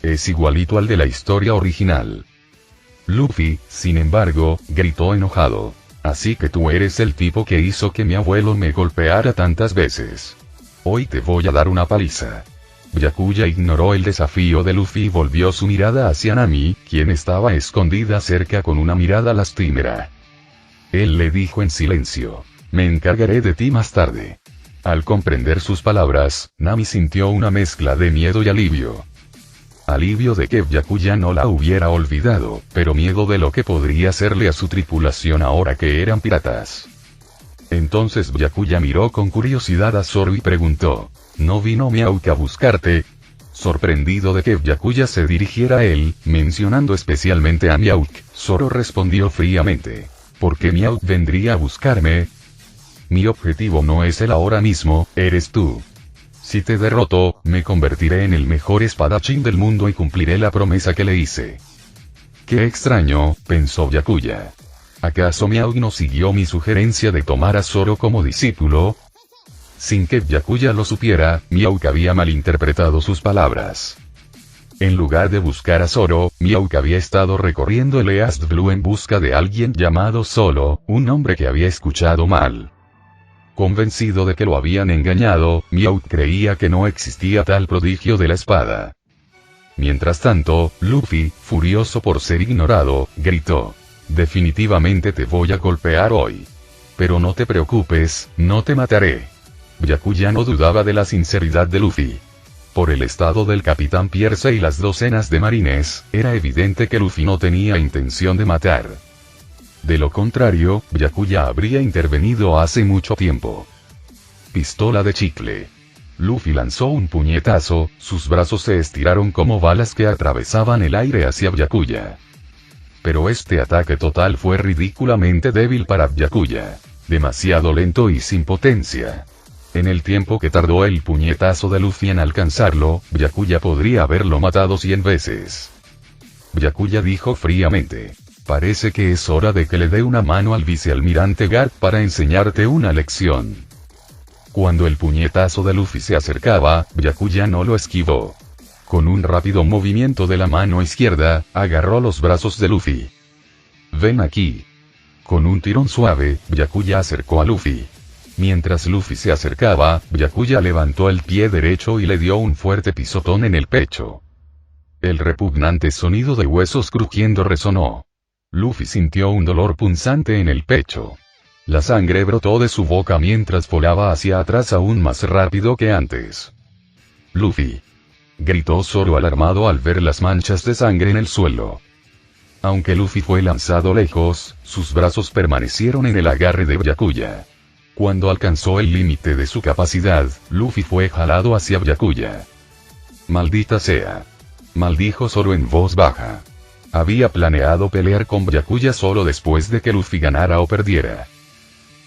Es igualito al de la historia original. Luffy, sin embargo, gritó enojado: «Así que tú eres el tipo que hizo que mi abuelo me golpeara tantas veces. Hoy te voy a dar una paliza». Byakuya ignoró el desafío de Luffy y volvió su mirada hacia Nami, quien estaba escondida cerca con una mirada lastimera. Él le dijo en silencio: «Me encargaré de ti más tarde». Al comprender sus palabras, Nami sintió una mezcla de miedo y alivio. Alivio de que Byakuya no la hubiera olvidado, pero miedo de lo que podría hacerle a su tripulación ahora que eran piratas. Entonces Byakuya miró con curiosidad a Zoro y preguntó: «¿No vino Mihawk a buscarte?». Sorprendido de que Byakuya se dirigiera a él, mencionando especialmente a Mihawk, Zoro respondió fríamente: «¿Por qué Mihawk vendría a buscarme? Mi objetivo no es él ahora mismo, eres tú. Si te derroto, me convertiré en el mejor espadachín del mundo y cumpliré la promesa que le hice». «Qué extraño», pensó Byakuya. ¿Acaso Mihawk no siguió mi sugerencia de tomar a Zoro como discípulo? Sin que Byakuya lo supiera, Mihawk había malinterpretado sus palabras. En lugar de buscar a Zoro, Mihawk había estado recorriendo el East Blue en busca de alguien llamado Zoro, un hombre que había escuchado mal. Convencido de que lo habían engañado, Mihawk creía que no existía tal prodigio de la espada. Mientras tanto, Luffy, furioso por ser ignorado, gritó: «Definitivamente te voy a golpear hoy. Pero no te preocupes, no te mataré». Byakuya no dudaba de la sinceridad de Luffy. Por el estado del capitán Pierce y las docenas de marines, era evidente que Luffy no tenía intención de matar. De lo contrario, Byakuya habría intervenido hace mucho tiempo. Pistola de chicle. Luffy lanzó un puñetazo, sus brazos se estiraron como balas que atravesaban el aire hacia Byakuya. Pero este ataque total fue ridículamente débil para Byakuya. Demasiado lento y sin potencia. En el tiempo que tardó el puñetazo de Luffy en alcanzarlo, Byakuya podría haberlo matado 100 veces. Byakuya dijo fríamente: «Parece que es hora de que le dé una mano al vicealmirante Garp para enseñarte una lección». Cuando el puñetazo de Luffy se acercaba, Byakuya no lo esquivó. Con un rápido movimiento de la mano izquierda, agarró los brazos de Luffy. «Ven aquí». Con un tirón suave, Byakuya acercó a Luffy. Mientras Luffy se acercaba, Byakuya levantó el pie derecho y le dio un fuerte pisotón en el pecho. El repugnante sonido de huesos crujiendo resonó. Luffy sintió un dolor punzante en el pecho. La sangre brotó de su boca mientras volaba hacia atrás aún más rápido que antes. «Luffy», gritó Zoro alarmado al ver las manchas de sangre en el suelo. Aunque Luffy fue lanzado lejos, sus brazos permanecieron en el agarre de Byakuya. Cuando alcanzó el límite de su capacidad, Luffy fue jalado hacia Byakuya. «Maldita sea», maldijo Zoro en voz baja. Había planeado pelear con Byakuya solo después de que Luffy ganara o perdiera.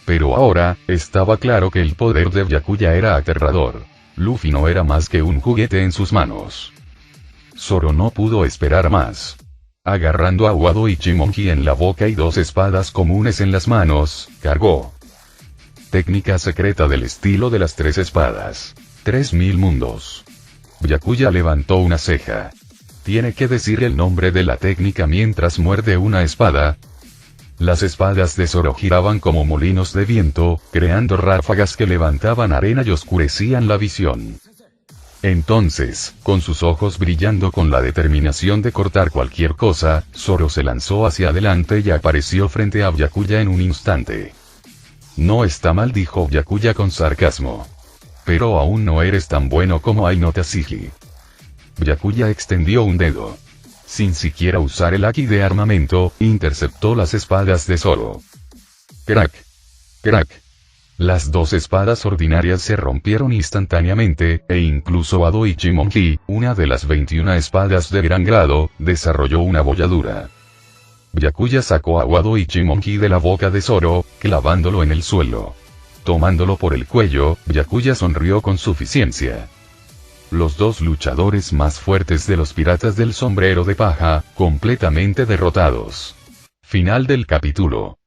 Pero ahora, estaba claro que el poder de Byakuya era aterrador. Luffy no era más que un juguete en sus manos. Zoro no pudo esperar más. Agarrando a Wado Ichimonji en la boca y dos espadas comunes en las manos, cargó. Técnica secreta del estilo de las tres espadas. 3000 mundos. Byakuya levantó una ceja. ¿Tiene que decir el nombre de la técnica mientras muerde una espada? Las espadas de Zoro giraban como molinos de viento, creando ráfagas que levantaban arena y oscurecían la visión. Entonces, con sus ojos brillando con la determinación de cortar cualquier cosa, Zoro se lanzó hacia adelante y apareció frente a Byakuya en un instante. «No está mal», dijo Byakuya con sarcasmo. «Pero aún no eres tan bueno como Aino Tashigi». Byakuya extendió un dedo. Sin siquiera usar el haki de armamento, interceptó las espadas de Zoro. Crack. Crack. Las dos espadas ordinarias se rompieron instantáneamente, e incluso Wado Ichimonji, una de las 21 espadas de gran grado, desarrolló una bolladura. Byakuya sacó a Wado Ichimonji de la boca de Zoro, clavándolo en el suelo. Tomándolo por el cuello, Byakuya sonrió con suficiencia. Los dos luchadores más fuertes de los piratas del sombrero de paja, completamente derrotados. Final del capítulo.